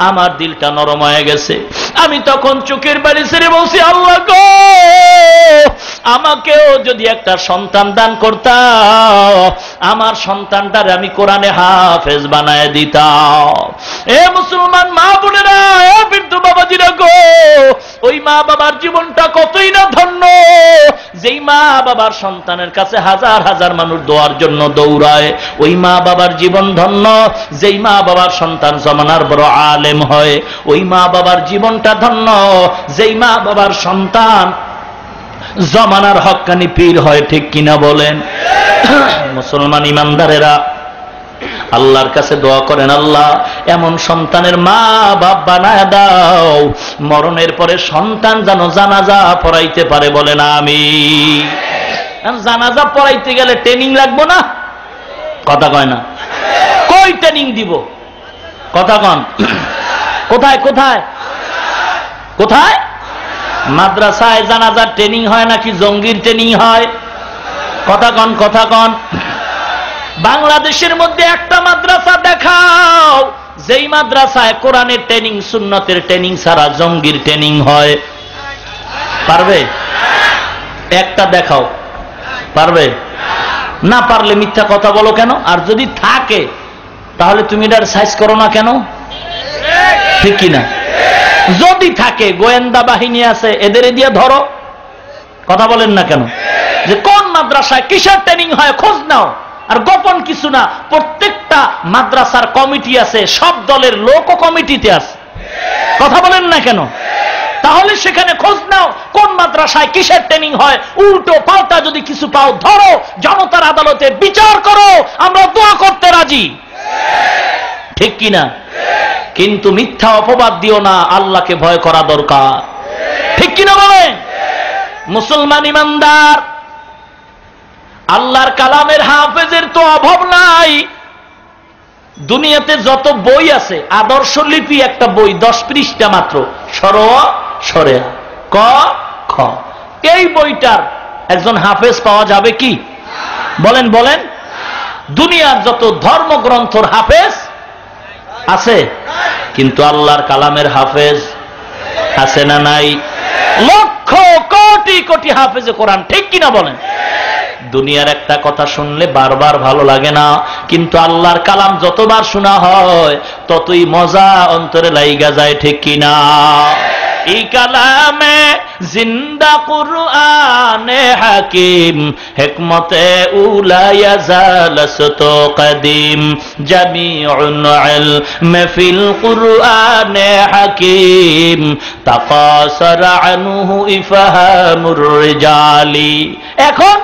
Speaker 1: আমার দিলটা নরম হয়ে গেছে। আমি তখন চোখের বাড়ি ছেড়ে বলছি, আল্লাহ গো, আমাকেও যদি একটা সন্তান দান করতা, আমার সন্তানটারে আমি কোরআনে হাফেজ বানায় দিতাম। এ মুসলমান মা বোনেরা, এ বৃদ্ধ বাবাজিরা গো, ওই মা বাবার জীবনটা কতই না ধন্য, যেই মা বাবার সন্তানের কাছে হাজার হাজার মানুষ দোয়ার জন্য দৌড়ায়। ওই মা বাবার জীবন ধন্য, যেই মা বাবার সন্তান জমানার বড় আলেম হয়। ওই মা বাবার জীবনটা ধন্য, যেই মা বাবার সন্তান জমানার হক্কানি পীর হয়। ঠিক কিনা বলেন? মুসলমান ইমানদারেরা, আল্লাহর কাছে দোয়া করেন, আল্লাহ এমন সন্তানের মা বাপ বানায় দাও, মরণের পরে সন্তান যেন জানাজা পড়াইতে পারে। বলেন আমিন। জানাজা পড়াইতে গেলে ট্রেনিং লাগবো না? কথা কয় না। কই ট্রেনিং দিব? কথা কন। কোথায় কোথায় কোথায়? মাদ্রাসায় জানাজার ট্রেনিং হয় নাকি জঙ্গির ট্রেনিং হয়? কথা কন, কথা কন। বাংলাদেশের মধ্যে একটা মাদ্রাসা দেখাও যেই মাদ্রাসায় কোরআনের ট্রেনিং, সুন্নতের ট্রেনিং ছাড়া জঙ্গির ট্রেনিং হয়। পারবে? একটা দেখাও। পারবে? না পারলে মিথ্যা কথা বলো কেন? আর যদি থাকে তাহলে তুমি এটার সাইজ করো না কেন? ঠিক কিনা? যদি থাকে, গোয়েন্দা বাহিনী আছে, এদের দিয়ে ধরো। কথা বলেন না কেন? যে কোন মাদ্রাসায় কিসের ট্রেনিং হয় খোঁজ নাও। আর গোপন কিছু না, প্রত্যেকটা মাদ্রাসার কমিটি আছে, সব দলের লোকও কমিটিতে আছে। কথা বলেন না কেন? তাহলে সেখানে খোঁজ নাও কোন মাদ্রাসায় কিসের ট্রেনিং হয়। উল্টো পাল্টা যদি কিছু পাও ধরো, জনতার আদালতে বিচার করো, আমরা দোয়া করতে রাজি। ঠিক কিনা? কিন্তু মিথ্যা অপবাদ দিও না, আল্লাহকে ভয় করা দরকার। ঠিক কিনা বলে? মুসলমান ইমানদার, আল্লাহর কালামের হাফেজের তো অভাব নাই। দুনিয়াতে যত বই আছে, আদর্শ লিপি একটা বই 10 পৃষ্ঠা মাত্র, সরোয়া সরেয়া ক খ। এই বইটার একজন হাফেজ পাওয়া যাবে কি? বলেন বলেন। দুনিয়ার যত ধর্মগ্রন্থর হাফেজ আছে, কিন্তু আল্লাহর কালামের হাফেজ আছে না নাই? লক্ষ কোটি কোটি হাফেজে কোরআন। ঠিক কিনা বলেন? দুনিয়ার একটা কথা শুনলে বারবার ভালো লাগে না, কিন্তু আল্লাহর কালাম যতবার শোনা হয় ততই মজা অন্তরে লাইগা যায়, ঠিক কিনা? এই কালামে জিন্দা কুরআনে হাকিম, হিকমতে উলা ইয়াজালাসত কদিম, জামিউল ইলম ফিল কুরআনে হাকিম, তাকাসার আনহু ইফহামুর রিজালি। এখন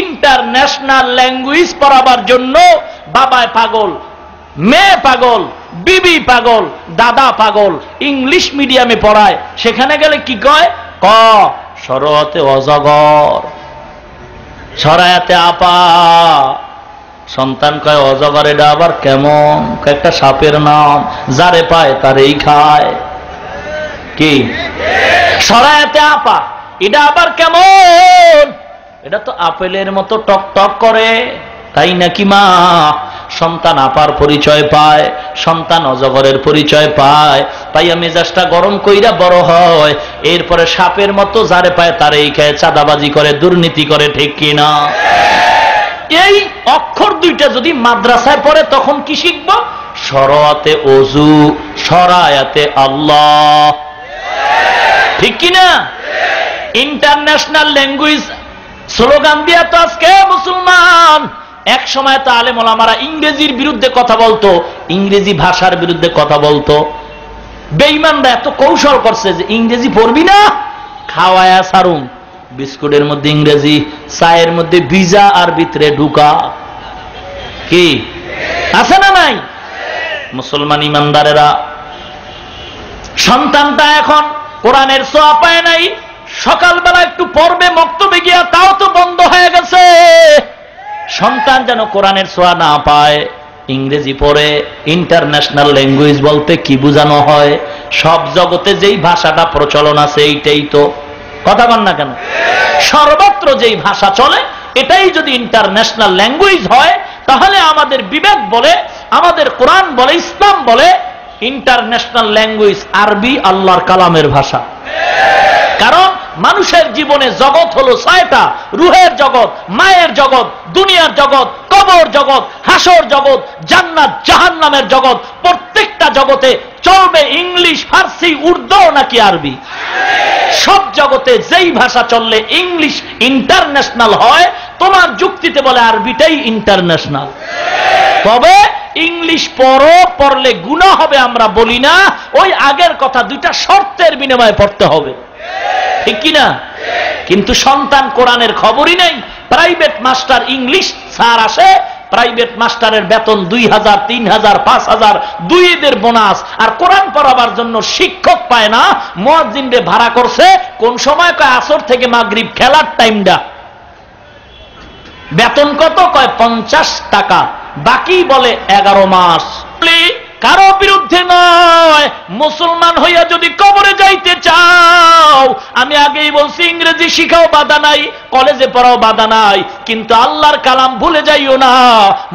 Speaker 1: ইন্টারন্যাশনাল ল্যাঙ্গুয়েজ পড়াবার জন্য বাবায় পাগল, মেয়ে পাগল, বিবি পাগল, দাদা পাগল, ইংলিশ মিডিয়ামে পড়ায়। সেখানে গেলে কি কয়? ক সরতে অজগর, সরায়াতে আপা। সন্তান কয় অজগর, এটা আবার কেমন? একটা সাপের নাম, যারে পায় তারেই খায়। কি সরায়াতে আপা, এটা আবার কেমন? এটা তো আপেলের মতো টক টক করে, তাই নাকি মা? সন্তান আপার পরিচয় পায়, সন্তান অজগরের পরিচয় পায়, পাইয়া মেজাজটা গরম কইরা বড় হয়, এরপরে সাপের মতো যারে পায় তারেই খায়, চাঁদাবাজি করে, দুর্নীতি করে, ঠিক কিনা? এই অক্ষর দুইটা যদি মাদ্রাসায় পড়ে তখন কি শিখব? সরাতে অজু, সরায়াতে আল্লাহ, ঠিক কিনা? ইন্টারন্যাশনাল ল্যাঙ্গুয়েজ স্লোগান দিয়া তো আজকে মুসলমান। এক সময় তো আলেম ওলামারা ইংরেজির বিরুদ্ধে কথা বলতো, ইংরেজি ভাষার বিরুদ্ধে কথা বলতো। বেঈমানরা এত কৌশল করছে যে ইংরেজি পড়বি না, খাওয়ায়া সারুম। বিস্কুটের মধ্যে ইংরেজি, চায়ের মধ্যে ভিজা আর ভিতরে ঢুকা। কি আছে না নাই? মুসলমান ইমানদারেরা, সন্তানটা এখন কোরআনের ছোঁয়া পায় নাই, সকালবেলা একটু পড়বে মক্তবে গিয়া, তাও তো বন্ধ হয়ে গেছে। সন্তান যেন কোরআনের ছোঁয়া না পায়, ইংরেজি পড়ে। ইন্টারন্যাশনাল ল্যাঙ্গুয়েজ বলতে কি বোঝানো হয়? সব জগতে যেই ভাষাটা প্রচলন আছে এইটাই তো, কথা বল না কেন? সর্বত্র যেই ভাষা চলে এটাই যদি ইন্টারন্যাশনাল ল্যাঙ্গুয়েজ হয়, তাহলে আমাদের বিবেক বলে, আমাদের কোরআন বলে, ইসলাম বলে ইন্টারন্যাশনাল ল্যাঙ্গুয়েজ আরবি, আল্লাহর কালামের ভাষা। কারণ মানুষের জীবনে জগৎ হলো 6টা: রুহের জগৎ, মায়ের জগৎ, দুনিয়ার জগৎ, কবর জগৎ, হাসর জগৎ, জান্নাত জাহান্নামের জগৎ। প্রত্যেকটা জগতে চলবে ইংলিশ, ফার্সি, উর্দু নাকি আরবি? সব জগতে যেই ভাষা চললে ইংলিশ ইন্টারন্যাশনাল হয়, তোমার যুক্তিতে বলে আরবিটাই ইন্টারন্যাশনাল। তবে ইংলিশ পড়লে গুনাহ হবে আমরা বলি না, ওই আগের কথা, দুইটা শর্তের বিনিময়ে পড়তে হবে, ঠিক কিনা? কিন্তু সন্তান কোরআনের খবরই নেই। প্রাইভেট মাস্টার ইংলিশ স্যার আসে, প্রাইভেট মাস্টারের বেতন 2000, 3000, 5000, দুইদের বোনাস, আর কোরআন পড়াবার জন্য শিক্ষক পায় না। মুয়াজ্জিনরে ভাড়া করছে, কোন সময় কয় আসর থেকে মাগরিব, খেলার টাইমটা। বেতন কত? কয় 50 টাকা, বাকি বলে 11 মাস। কারো বিরুদ্ধে নয়, মুসলমান হইয়া যদি কবরে যাইতে চাও, আমি আগেই বলছি ইংরেজি শিখাও বাধা নাই, কলেজে পড়াও বাধা নাই, কিন্তু আল্লাহর কালাম ভুলে যাইও না।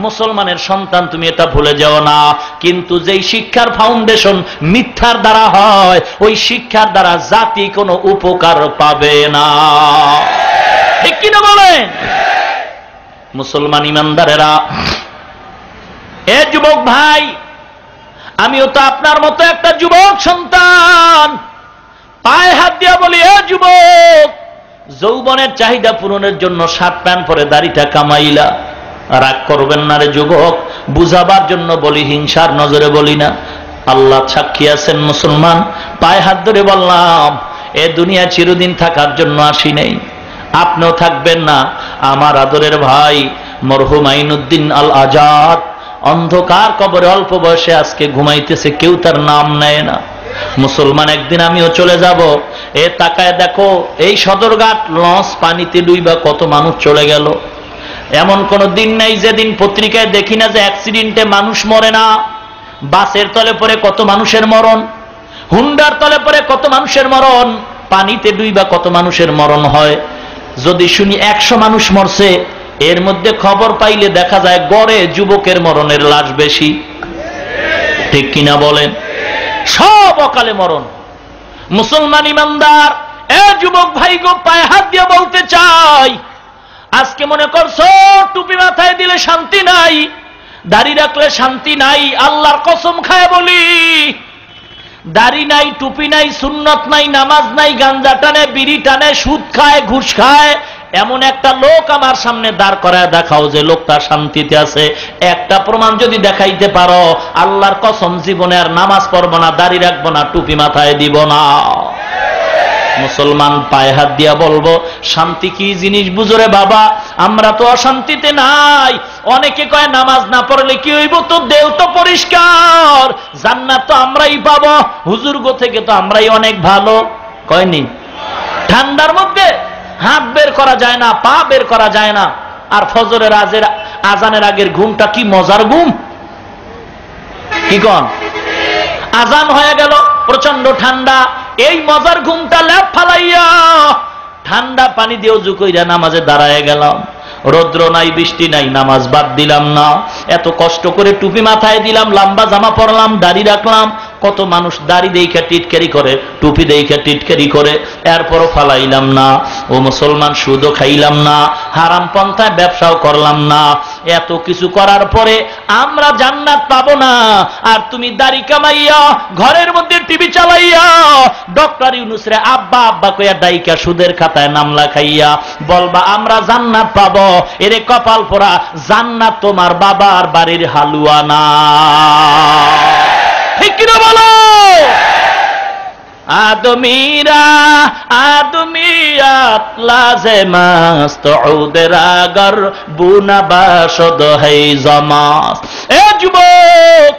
Speaker 1: মুসলমানের সন্তান তুমি এটা ভুলে যাও না। কিন্তু যেই শিক্ষার ফাউন্ডেশন মিথ্যার দ্বারা হয়, ওই শিক্ষার দ্বারা জাতি কোনো উপকার পাবে না, ঠিক কিনা বলেন? মুসলমান ইমানদারেরা, এ যুবক ভাই, আমিও তো আপনার মতো একটা যুবক সন্তান। পায়ে হাত দিয়া বলি, এ যুবক, যৌবনের চাহিদা পূরণের জন্য শার্ট প্যান্ট পরে দাড়িটা কামাইলা, রাগ করবেন না রে যুবক, বুঝাবার জন্য বলি, হিংসার নজরে বলি না। আল্লাহ সাক্ষী আছেন মুসলমান, পায়ে হাত ধরে বললাম, এ দুনিয়া চিরদিন থাকার জন্য আসি নাই, আপনিও থাকবেন না। আমার আদরের ভাই মরহুম আইনুদ্দিন আল আজাদ অন্ধকার কবরে অল্প বয়সে আজকে ঘুমাইতেছে, কেউ তার নাম নেয় না। মুসলমান, একদিন আমিও চলে যাব। এ তাকায় দেখো, এই সদরঘাট লঞ্চ পানিতে ডুইবা কত মানুষ চলে গেল। এমন কোন দিন নাই যেদিন পত্রিকায় দেখি না যে অ্যাক্সিডেন্টে মানুষ মরে না। বাসের তলে পড়ে কত মানুষের মরণ, হুন্ডার তলে পড়ে কত মানুষের মরণ, পানিতে ডুইবা কত মানুষের মরণ হয়। যদি শুনি 100 মানুষ মরছে, এর মধ্যে খবর পাইলে দেখা যায় গড়ে যুবকের মরণের লাশ বেশি, ঠিক কিনা বলেন? সব অকালে মরণ। মুসলমান ইমানদার, এ যুবক ভাই গো, পায়ে হাত দিয়ে বলতে চাই, আজকে মনে করছো টুপি মাথায় দিলে শান্তি নাই, দাড়ি রাখলে শান্তি নাই। আল্লাহর কসম খায় বলি, দাড়ি নাই, টুপি নাই, সুন্নত নাই, নামাজ নাই, গাঞ্জা টানে, বিড়ি টানে, সুদ খায়, ঘুষ খায়, এমন একটা লোক আমার সামনে দাঁড় করায় দেখাও যে লোকটা শান্তিতে আছে। একটা প্রমাণ যদি দেখাইতে পারো, আল্লাহর কসম জীবনে আর নামাজ পড়বো না, দাড়ি রাখবো না, টুপি মাথায় দিব না। মুসলমান পায়ে হাত দিয়া বলবো, শান্তি কি জিনিস বুঝরে বাবা, আমরা তো অশান্তিতে নাই। অনেকে কয় নামাজ না পড়লে কি হইব, তো দেহ তো পরিষ্কার, জান্নাত তো আমরাই পাবো, হুজুর গো থেকে তো আমরাই অনেক ভালো। কয়নি? ঠান্ডার মধ্যে হাত বের করা যায় না, পা বের করা যায় না, আর ফজরের আজানের আগের ঘুমটা কি মজার ঘুম। কি কন? আজান হয়ে গেল, প্রচন্ড ঠান্ডা, এই মজার ঘুমটা ল্যাপ ফালাইয়া ঠান্ডা পানি দিয়ে ওযু কইরা নামাজে দাঁড়ায় গেলাম। রৌদ্র নাই, বৃষ্টি নাই, নামাজ বাদ দিলাম না। এত কষ্ট করে টুপি মাথায় দিলাম, লম্বা জামা পরলাম, দাড়ি রাখলাম। কত মানুষ দাড়ি দেইখা টিটকারি করে, টুপি দেইখা টিটকারি করে, এরপরও ফালাইলাম না। ও মুসলমান, সুদও খাইলাম না, হারাম পন্থায় ব্যবসাও করলাম না। এত কিছু করার পরে আমরা জান্নাত পাবো না, আর তুমি দাড়ি কামাইয়া ঘরের মধ্যে টিভি চালাইয়া ডক্টর ইউনূসরে আব্বা আব্বা কইয়া ডাইকা সুদের খাতায় নাম লেখাইয়া বলবা আমরা জান্নাত পাবো। এরে কপাল পোড়া, জান্নাত তোমার বাবার বাড়ির হালুয়া না। ঠিক কিনা বলো? আদমিরা আদমিয়াত লাজেমাস্ত উদরাগর বুনা বাসদ হেই জমাস। এ যুবক,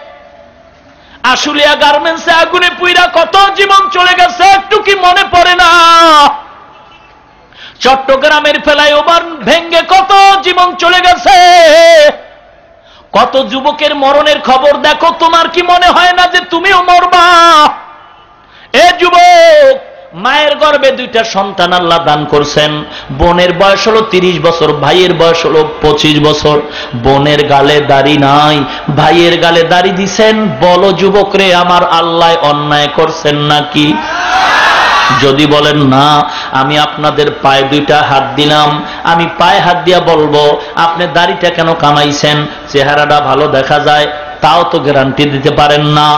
Speaker 1: আশুলিয়া গার্মেন্টসে আগুনে পুইরা কত জীবন চলে গেছে, একটু কি মনে পড়ে না? চট্টগ্রামের ফ্লাইওভার ভেঙ্গে কত জীবন চলে গেছে, কত যুবকের মরণের খবর দেখো। তোমার কি মনে হয় না যে তুমিও মরবা? এ যুবক, মায়ের গর্ভে দুইটা সন্তান আল্লাহ দান করছেন। বোনের বয়স হলো 30 বছর, ভাইয়ের বয়স হলো 25 বছর। বোনের গালে দাড়ি নাই, ভাইয়ের গালে দাড়ি দিছেন। বলো যুবক রে, আমার আল্লাহ অন্যায় করছেন নাকি? যদি বলেন না, আমি আপনাদের পায়ে দুইটা হাত দিলাম, আমি পায়ে হাত দিয়া বলবো, আপনি দাড়িটা কেন কামাইছেন? চেহারাটা ভালো দেখা যায়, তাও তো গ্যারান্টি দিতে পারেন না।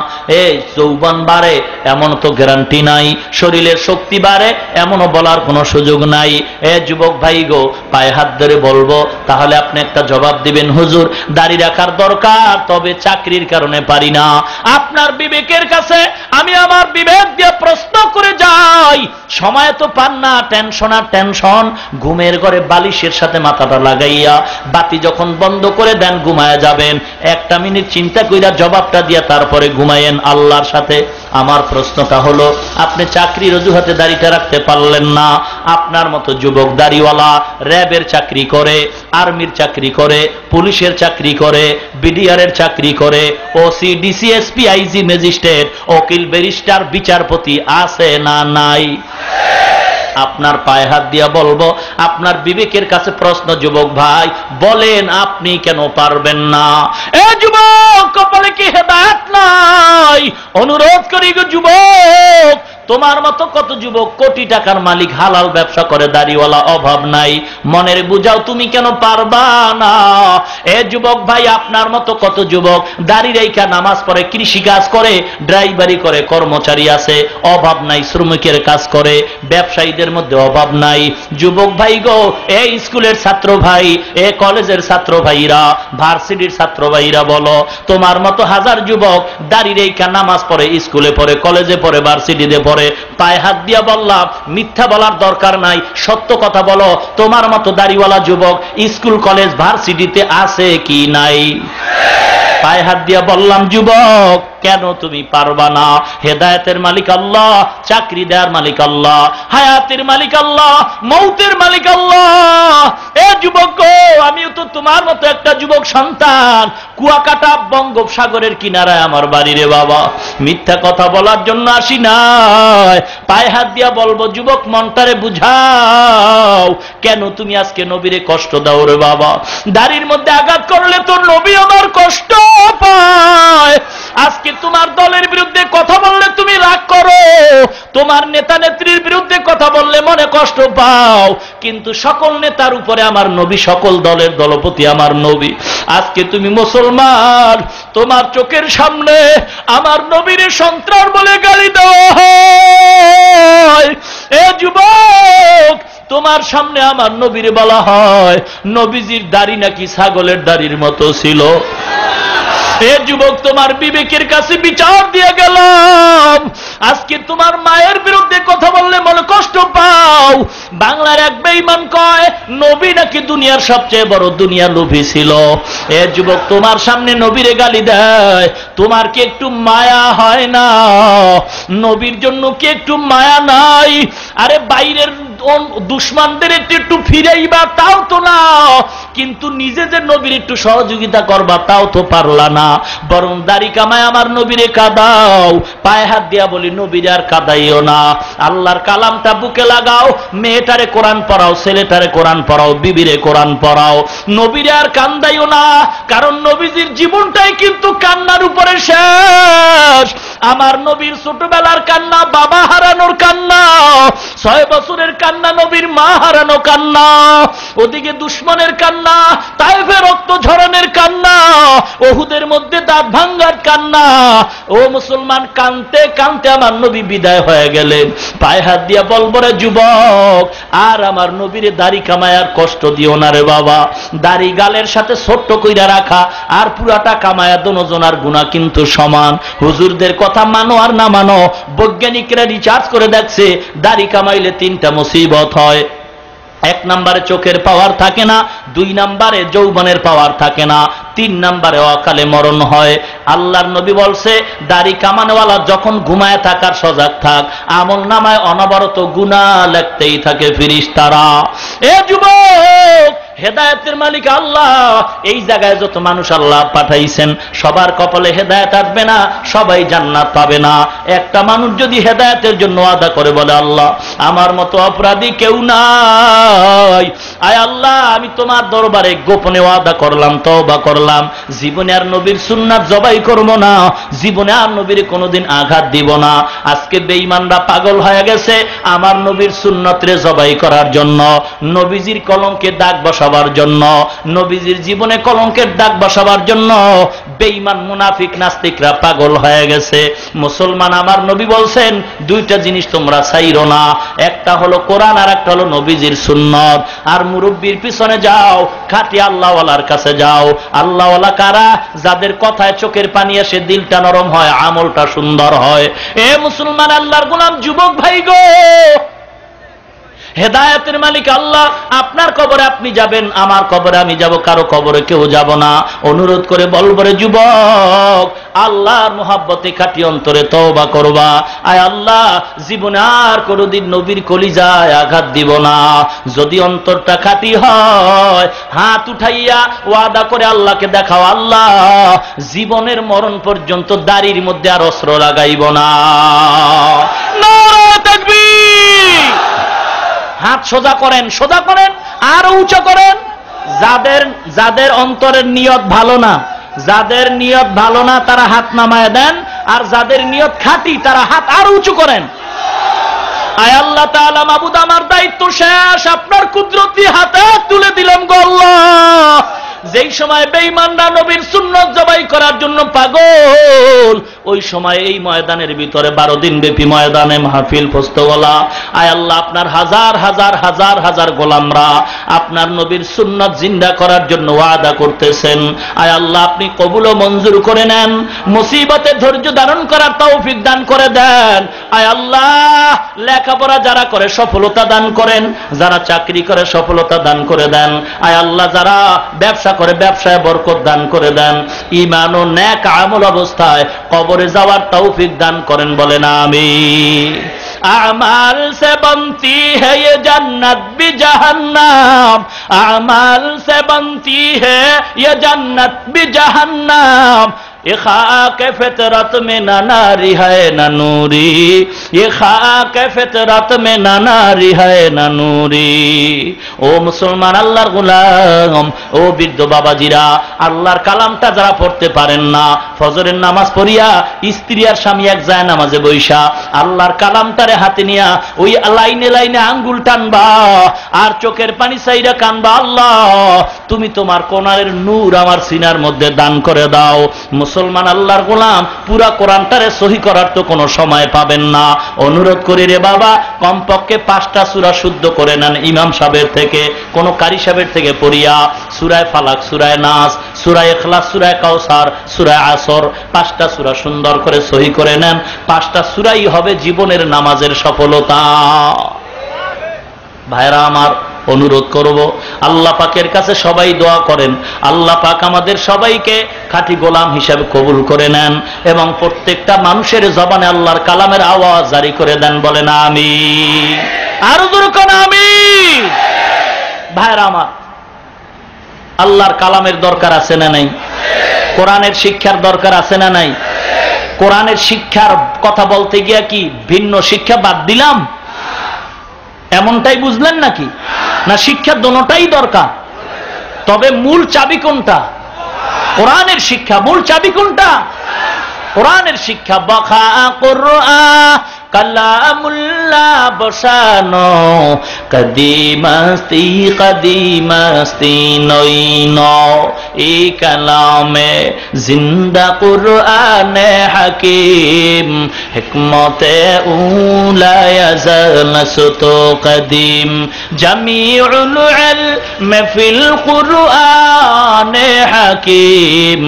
Speaker 1: এই যৌবন বাড়ে, এমন তো গ্যারান্টি নাই। শরীরের শক্তি বাড়ে, এমনও বলার কোনো সুযোগ নাই। এ যুবক ভাই গো, পায়ে হাত ধরে বলবো, তাহলে আপনি একটা জবাব দিবেন, হুজুর দাড়ি রাখার দরকার, তবে চাকরির কারণে পারি না। আপনার বিবেকের কাছে আমি আমার বিবেক দিয়ে প্রশ্ন করে যাই, সময় তো পান না, টেনশন আর টেনশন। ঘুমের ঘরে বালিশের সাথে মাথাটা লাগাইয়া বাতি যখন বন্ধ করে দেন, ঘুমায় যাবেন। একটা মিনিট চিন্তা কইরা জবাবটা দিয়া তারপরে ঘুমায়েন আল্লাহর সাথে। আমার প্রশ্নটা হলো, আপনি চাকরির অজুহাতে দাড়িটা রাখতে পারলেন না। আপনার মতো যুবক দাড়িওয়ালা র্যাবের চাকরি করে, আর্মির চাকরি করে, পুলিশের চাকরি করে, বিডিআরের চাকরি করে, OC, DC, SP, IG, magistrate, উকিল, ব্যারিস্টার, বিচারপতি আছে না নাই? আপনার পায়ে হাত দিয়া বলবো, আপনার বিবেকের কাছে প্রশ্ন যুবক ভাই, বলেন আপনি কেন পারবেন না? এ যুবক, কপালে কি হেদায়েত নাই? অনুরোধ করি গো যুবক, তোমার মতো কত যুবক কোটি টাকার মালিক, হালাল ব্যবসা করে, দাড়িওয়ালা, অভাব নাই। মনের বুঝাও, তুমি কেন পারবা না? এ যুবক ভাই, আপনার মতো কত যুবক দাড়ি রেখা নামাজ পড়ে, কৃষি কাজ করে, ড্রাইভারি করে, কর্মচারী আছে, অভাব নাই। শ্রমিকের কাজ করে, ব্যবসায়ীদের মধ্যে অভাব নাই। যুবক ভাই গো, এ স্কুলের ছাত্র ভাই, এ কলেজের ছাত্র ভাইরা, ভার্সিটির ছাত্র ভাইরা, বলো তোমার মতো হাজার যুবক দাড়ি রেখা নামাজ পড়ে, স্কুলে পড়ে, কলেজে পড়ে, ভার্সিটিতে পড়ে। পায়ে হাত দিয়া বললাম, মিথ্যা বলার দরকার নাই, সত্য কথা বলো, তোমার মতো দাড়িওয়ালা যুবক স্কুল, কলেজ, ভার্সিটিতে আছে কি নাই? পায়ে হাত দিয়া বললাম, যুবক কেন তুমি পারবা না? হেদায়েতের মালিক আল্লাহ, চাকরি দেওয়ার মালিক আল্লাহ, হায়াতের মালিক আল্লাহ, মৌতের মালিক আল্লাহ। এ যুবক, আমিও তো তোমার মতো একটা যুবক সন্তান। কুয়াকাটা বঙ্গোপসাগরের কিনারায় আমার বাড়ি রে বাবা। মিথ্যা কথা বলার জন্য আসি নাই। পায়ে হাত দিয়া বলবো, যুবক মনটারে বুঝাও, কেন তুমি আজকে নবীরে কষ্ট দাও রে বাবা? দাড়ির মধ্যে আঘাত করলে তোর নবী আমার কষ্ট। পায়। আজকে তোমার দলের বিরুদ্ধে কথা বললে তুমি রাগ করো, তোমার নেতা নেত্রীর বিরুদ্ধে কথা বললে মনে কষ্ট পাও, কিন্তু সকল নেতার উপরে আমার নবী, সকল দলের দলপতি আমার নবী। আজকে তুমি মুসলমান, তোমার চোখের সামনে আমার নবীর সন্ত্রাস বলে গালি দেওয়া হয়। এ যুবক, তোমার সামনে আমার নবীর বলা হয় নবীজির দাড়ি নাকি ছাগলের দাড়ির মতো ছিল। এ যুবক, তোমার বিবেকের কাছে বিচার দিয়ে গেলাম। আজকে তোমার মায়ের বিরুদ্ধে কথা বললে মনে কষ্ট পাও। বাংলার এক বেঈমান কয় নবী নাকি দুনিয়ার সবচেয়ে বড় দুনিয়া লোভী ছিল। এ যুবক, তোমার সামনে নবীরে গালি দেয়, তোমার কি একটু মায়া হয় না? নবীর জন্য কি একটু মায়া নাই? আরে বাইরের দুশ্মনদের একটু ফিরাইবা, তাও তো না, কিন্তু নিজে যে নবীর একটু সহযোগিতা করবা তাও তো পারলা না, বরং দাড়ি কামায় আমার নবীরে কাদাও। পায়ে হাত দিয়া বলি নবীরে আর কাদাইও না, আল্লাহর কালামটা বুকে লাগাও, মেয়েটারে কোরআন পড়াও, ছেলেটারে কোরআন পড়াও, বিবিরে কোরআন পড়াও, নবীরে আর কান্দাইও না, কারণ নবীজির জীবনটাই কিন্তু কান্নার উপরে শেষ। আমার নবীর ছোটবেলার কান্না বাবা হারানোর কান্না, 6 বছরের কান্না নবীর মা হারানো কান্না, ওদিকে দুশ্মনের কান্না, তায়েফে রক্ত ঝরানোর কান্না, ওহুদের মধ্যে দাঁত ভাঙ্গার কান্না। ও মুসলমান, কানতে কানতে আমার নবী বিদায় হয়ে গেলেন। পায়ে হাত দিয়া বলবো রে যুবক, আর আমার নবীরে দাড়ি কামায় আর কষ্ট দিও না রে বাবা। দাড়ি গালের সাথে ছোট্ট কইরা রাখা আর পুরাটা কামায়া দোনোজনার গুনাহ কিন্তু সমান। হুজুরদের কথা মানো আর না মানো, বৈজ্ঞানিকরা রিসার্চ করে দেখছে দাড়ি কামাইলে 3টা মুসিবত হয়। 1 নম্বরে চোখের পাওয়ার থাকে না, 2 নম্বরে যৌবনের পাওয়ার থাকে না, 3 নম্বরে অকালে মরণ হয়। আল্লাহর নবী বলছে দাড়ি কামানোওয়ালা যখন ঘুমায় থাকার সজাগ থাক, আমল নামায় অনবরত গুনাহ লিখতেই থাকে ফেরেশতারা। এ যুবক, হেদায়েতের মালিক আল্লাহ, এই জায়গায় যত মানুষ আল্লাহ পাঠাইছেন সবার কপালে হেদায়েত আসবে না, সবাই জান্নাত পাবে না। একটা মানুষ যদি হেদায়েতের জন্য ওয়াদা করে বলে আল্লাহ আমার মতো অপরাধী কেউ নাই, আয় আল্লাহ আমি তোমার দরবারে গোপনে ওয়াদা করলাম, তওবা করলাম, জীবনে আর নবীর সুন্নাত জবাই করব না, জীবনে আর নবীর কোনোদিন আঘাত দিব না। আজকে বেঈমানরা পাগল হয়ে গেছে আমার নবীর সুন্নতরে জবাই করার জন্য, নবীজির কলঙ্কে দাগ বসাবার জন্য, নবীজির জীবনে কলঙ্কের দাগ বসাবার জন্য বেঈমান মুনাফিক নাস্তিকরা পাগল হয়ে গেছে। মুসলমান, আমার নবী বলছেন 2টা জিনিস তোমরা ছাইরো না, একটা হলো কোরআন আর একটা হলো নবীজির সুন্নত। আর মুরব্বির পিছনে যাও, খাঁটি আল্লাহওয়ালার কাছে যাও। আল্লাহওয়ালা কারা? যাদের কথায় চোখের পানি আসে, দিলটা নরম হয়, আমলটা সুন্দর হয়। এ মুসলমান আল্লাহর গোলাম যুবক ভাই গো, হেদায়েতের মালিক আল্লাহ, আপনার কবরে আপনি যাবেন, আমার কবরে আমি যাব, কারো কবরে কেউ যাব না। অনুরোধ করে বলবো রে যুবক, আল্লাহর মুহাব্বতে খাঁটি অন্তরে তওবা করবা। আয় আল্লাহ, জীবনে আর কোনোদিন নবীর কলিজায় আঘাত দিব না। যদি অন্তরটা খাঁটি হয়, হাত উঠাইয়া ওয়াদা করে আল্লাহকে দেখাও, আল্লাহ জীবনের মরণ পর্যন্ত দাড়ির মধ্যে আর অস্ত্র লাগাইব না। নারে তাকবীর! হাত সোজা করেন, সোজা করেন, আর উঁচু করেন। যাদের অন্তরের নিয়ত ভালো না, যাদের নিয়ত ভালো না তারা হাত নামায় দেন, আর যাদের নিয়ত খাঁটি তারা হাত আর উঁচু করেন। আয় আল্লাহ তাআলা, মাবুদ আমার দায়িত্ব শেষ, আপনার কুদরতি হাতে তুলে দিলাম গো আল্লাহ। যেই সময় বেঈমানরা নবীর সুন্নাত জবাই করার জন্য পাগল, ওই সময় এই ময়দানের ভিতরে 12 দিন ব্যাপী ময়দানে মাহফিল ফস্তওয়ালা। আয় আল্লাহ, আপনার হাজার হাজার হাজার হাজার গোলামরা আপনার নবীর সুন্নাত জিন্দা করার জন্য ওয়াদা করতেছেন। আয় আল্লাহ, আপনি কবুল ও মঞ্জুর করে নেন, মুসিবতে ধৈর্য ধারণ করার তৌফিক দান করে দেন। আয় আল্লাহ, লেখাপড়া যারা করে সফলতা দান করেন, যারা চাকরি করে সফলতা দান করে দেন। আয় আল্লাহ, যারা ব্যবসা করে ব্যবসায় বরকত দান করে দেন, ঈমান ও নেক আমল অবস্থায় কবরে যাওয়ার তৌফিক দান করেন, বলেন আমিন। আমাল সে বনতি है ये जन्नत भी जहन्नम, अमाल से बनती है ये जन्नत भी जहन्नम, ये खाक फितरत में ना नारी है ना नूरी, ये खाक फितरत में ना नारी है ना नूरी। ও মুসলমান আল্লাহর গোলাম, ও বৃদ্ধ বাবাজিরা, আল্লাহর কালামটা যারা পড়তে পারেন না, ফজরের নামাজ পড়িয়া স্ত্রী আর স্বামী এক যায় নামাজে বৈশা আল্লাহর কালামটারে হাতে নিয়া ওই লাইনে লাইনে আঙ্গুল টানবা আর চোখের পানি চাইরা কানবা, আল্লাহ তুমি তোমার কোরআনের নূর আমার সিনার মধ্যে দান করে দাও। মুসলমান আল্লাহর গোলাম, পুরা কোরআনটারে সহি করার তো কোনো সময় পাবেন না। অনুরোধ করি রে বাবা, কমপক্ষে 5টা সূরা শুদ্ধ করে নেন ইমাম সাহেবের থেকে, কোন কারি সাহেবের থেকে পড়িয়া। সূরায়ে ফালাক, সূরায়ে নাস, সূরায়ে ইখলাস, সূরায়ে কাউসার, সূরায়ে আসর, 5টা সূরা সুন্দর করে সহি করে নেন। 5টা সূরাই হবে জীবনের নামাজের সফলতা। ভাইরা আমার, অনুরোধ করব, আল্লাহ পাকের কাছে সবাই দোয়া করেন, আল্লাহ পাক আমাদের সবাইকে খাঁটি গোলাম হিসেবে কবুল করে নেন এবং প্রত্যেকটা মানুষের জবানে আল্লাহর কালামের আওয়াজ জারি করে দেন। বলেন আমিন। আরো জোরে কোন আমিন। ভাইরা আমার, আল্লাহর কালামের দরকার আছে না নাই? কোরআনের শিক্ষার দরকার আছে না নাই? কোরআনের শিক্ষার কথা বলতে গিয়া কি ভিন্ন শিক্ষা বাদ দিলাম? এমনটাই বুঝলেন নাকি? না, শিক্ষা দোনোটাই দরকার, তবে মূল চাবি কোনটা? কোরআনের শিক্ষা। মূল চাবি কোনটা? কোরআনের শিক্ষা। বাখা কোরআন কালামুল্লাহ বসানো, কদিমস্তি কদিমস্তি নইন, এই কালামে জিন্দা কুরআনে হাকিম, হিকমতে উলা ইয়াজাল সুতো কদিম, জামিউল ইলম ফিল কুরআনে হাকিম,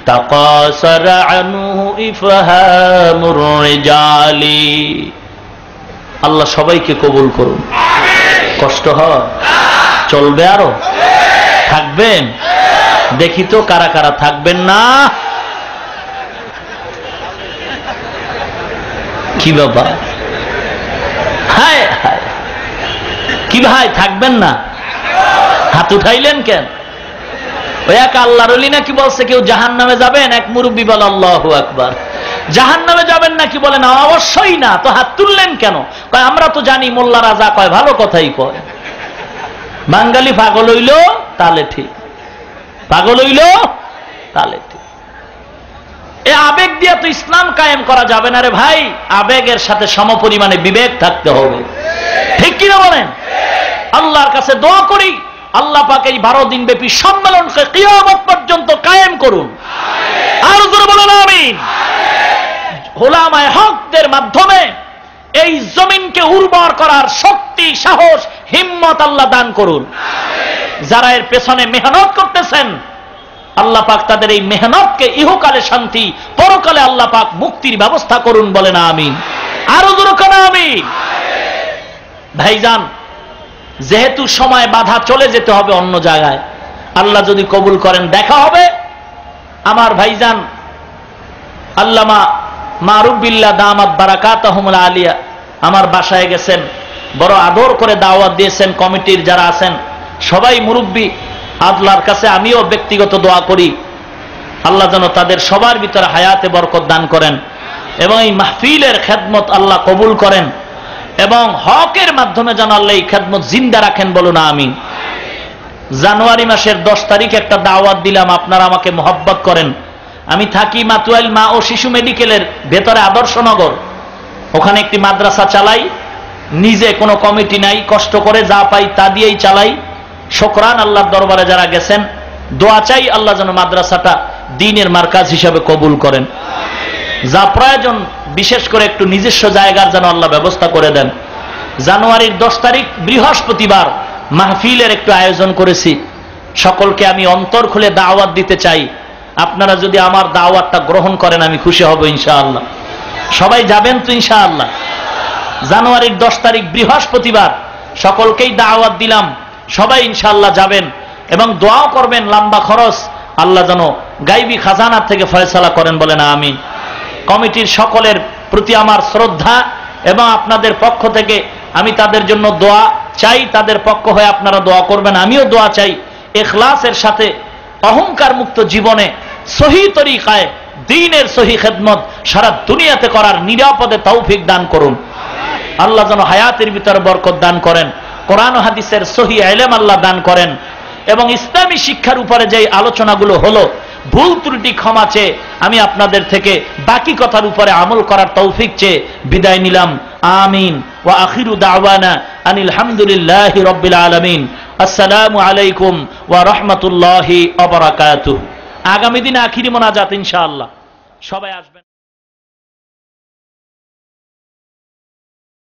Speaker 1: তাকাসার আনহু ইফহামুর রিজালি। আল্লাহ সবাইকে কবুল করুন। কষ্ট হয়? চলবে? আরো থাকবেন? দেখি তো কারা কারা থাকবেন না। কি বাবা, হায় হায়, কি ভাই থাকবেন না? হাত উঠাইলেন কেন? ওই এক আল্লাহর ওলি নাকি বলছে কেউ জাহান্নামে যাবেন, এক মুরব্বী বলে আল্লাহু আকবার। জাহান্নামে যাবেন নাকি? বলে না, অবশ্যই না। তো হাত তুললেন কেন? কয় আমরা তো জানি মোল্লা রাজা কয় ভালো কথাই কয়। বাঙালি পাগল হইল তাহলে ঠিক, পাগল হইল তাহলে ঠিক। এ আবেগ দিয়ে তো ইসলাম কায়েম করা যাবে না রে ভাই। আবেগের সাথে সমপরিমাণে বিবেক থাকতে হবে, ঠিক কিনা বলেন? আল্লাহর কাছে দোয়া করি, আল্লাহ পাক এই 12 দিন ব্যাপী সম্মেলনকে কিয়ামত পর্যন্ত কায়েম করুন। আর জোরে বলেন আমিন। উলামায়ে হকদের মাধ্যমে এই জমিনকে উর্বর করার শক্তি, সাহস, হিম্মত আল্লাহ দান করুন। যারা এর পেছনে মেহনত করতেছেন, আল্লাহ পাক তাদের এই মেহনতকে ইহকালে শান্তি, পরকালে আল্লাহ পাক মুক্তির ব্যবস্থা করুন। বলেন আমিন। আরো জোরে কোন আমিন। ভাইজান, যেহেতু সময় বাধা, চলে যেতে হবে অন্য জায়গায়। আল্লাহ যদি কবুল করেন দেখা হবে। আমার ভাইজান আল্লামা মারুফ বিল্লাহ দামাত বারাকাতুহুল আলিয়া আমার বাসায় গেছেন, বড় আদর করে দাওয়াত দিয়েছেন। কমিটির যারা আছেন সবাই মুরব্বী, আল্লাহর কাছে আমিও ব্যক্তিগত দোয়া করি আল্লাহ যেন তাদের সবার ভিতরে হায়াতে বরকত দান করেন এবং এই মাহফিলের খেদমত আল্লাহ কবুল করেন এবং হকের মাধ্যমে যেন আল্লাহ এই খেদমত জিন্দা রাখেন। বলুন আমিন। জানুয়ারি মাসের 10 তারিখ একটা দাওয়াত দিলাম, আপনারা আমাকে মহব্বত করেন। আমি থাকি মাতুয়াইল মা ও শিশু মেডিকেলের ভেতরে আদর্শনগর, ওখানে একটি মাদ্রাসা চালাই। নিজে কোনো কমিটি নাই, কষ্ট করে যা পাই তা দিয়েই চালাই। শুকরান আল্লাহর দরবারে যারা গেছেন, দোয়া চাই আল্লাহ যেন মাদ্রাসাটা দ্বীনের মার্কাজ হিসাবে কবুল করেন। যা প্রয়োজন, বিশেষ করে একটু নিজস্ব জায়গার যেন আল্লাহ ব্যবস্থা করে দেন। জানুয়ারির 10 তারিখ বৃহস্পতিবার মাহফিলের একটু আয়োজন করেছি। সকলকে আমি অন্তর খুলে দাওয়াত দিতে চাই। আপনারা যদি আমার দাওয়াতটা গ্রহণ করেন আমি খুশি হব ইনশাআল্লাহ। সবাই যাবেন তো ইনশাআল্লাহ? জানুয়ারির 10 তারিখ বৃহস্পতিবার সকলকেই দাওয়াত দিলাম, সবাই ইনশাআল্লাহ যাবেন এবং দোয়াও করবেন। লম্বা খরচ, আল্লাহ যেন গায়বী খাজানা থেকে ফয়সালা করেন। বলেন আমিন। কমিটির সকলের প্রতি আমার শ্রদ্ধা এবং আপনাদের পক্ষ থেকে আমি তাদের জন্য দোয়া চাই। তাদের পক্ষ হয়ে আপনারা দোয়া করবেন, আমিও দোয়া চাই। ইখলাসের সাথে অহংকার মুক্ত জীবনে সহি তরিকায় দ্বীনের সহি খেদমত সারা দুনিয়াতে করার নিরাপদে তৌফিক দান করুন। আল্লাহ যেন হায়াতের ভিতরে বরকত দান করেন, কোরআন ও হাদিসের সহি ইলম আল্লাহ দান করেন, এবং ইসলামী শিক্ষার উপরে যে আলোচনাগুলো হলো ভুল ত্রুটি ক্ষমা চেয়ে আমি আপনাদের থেকে বাকি কথার উপরে আমল করার তৌফিক চেয়ে বিদায় নিলাম। আমিন। ওয়া আখিরু দাওয়ানা আনিল হামদুলিল্লাহি রাব্বিল আলামিন। আসসালামু আলাইকুম ওয়া রাহমাতুল্লাহি ওয়া বারাকাতুহু। আগামী দিনে আখিরি মোনাজাত ইনশাআল্লাহ, সবাই আসবেন।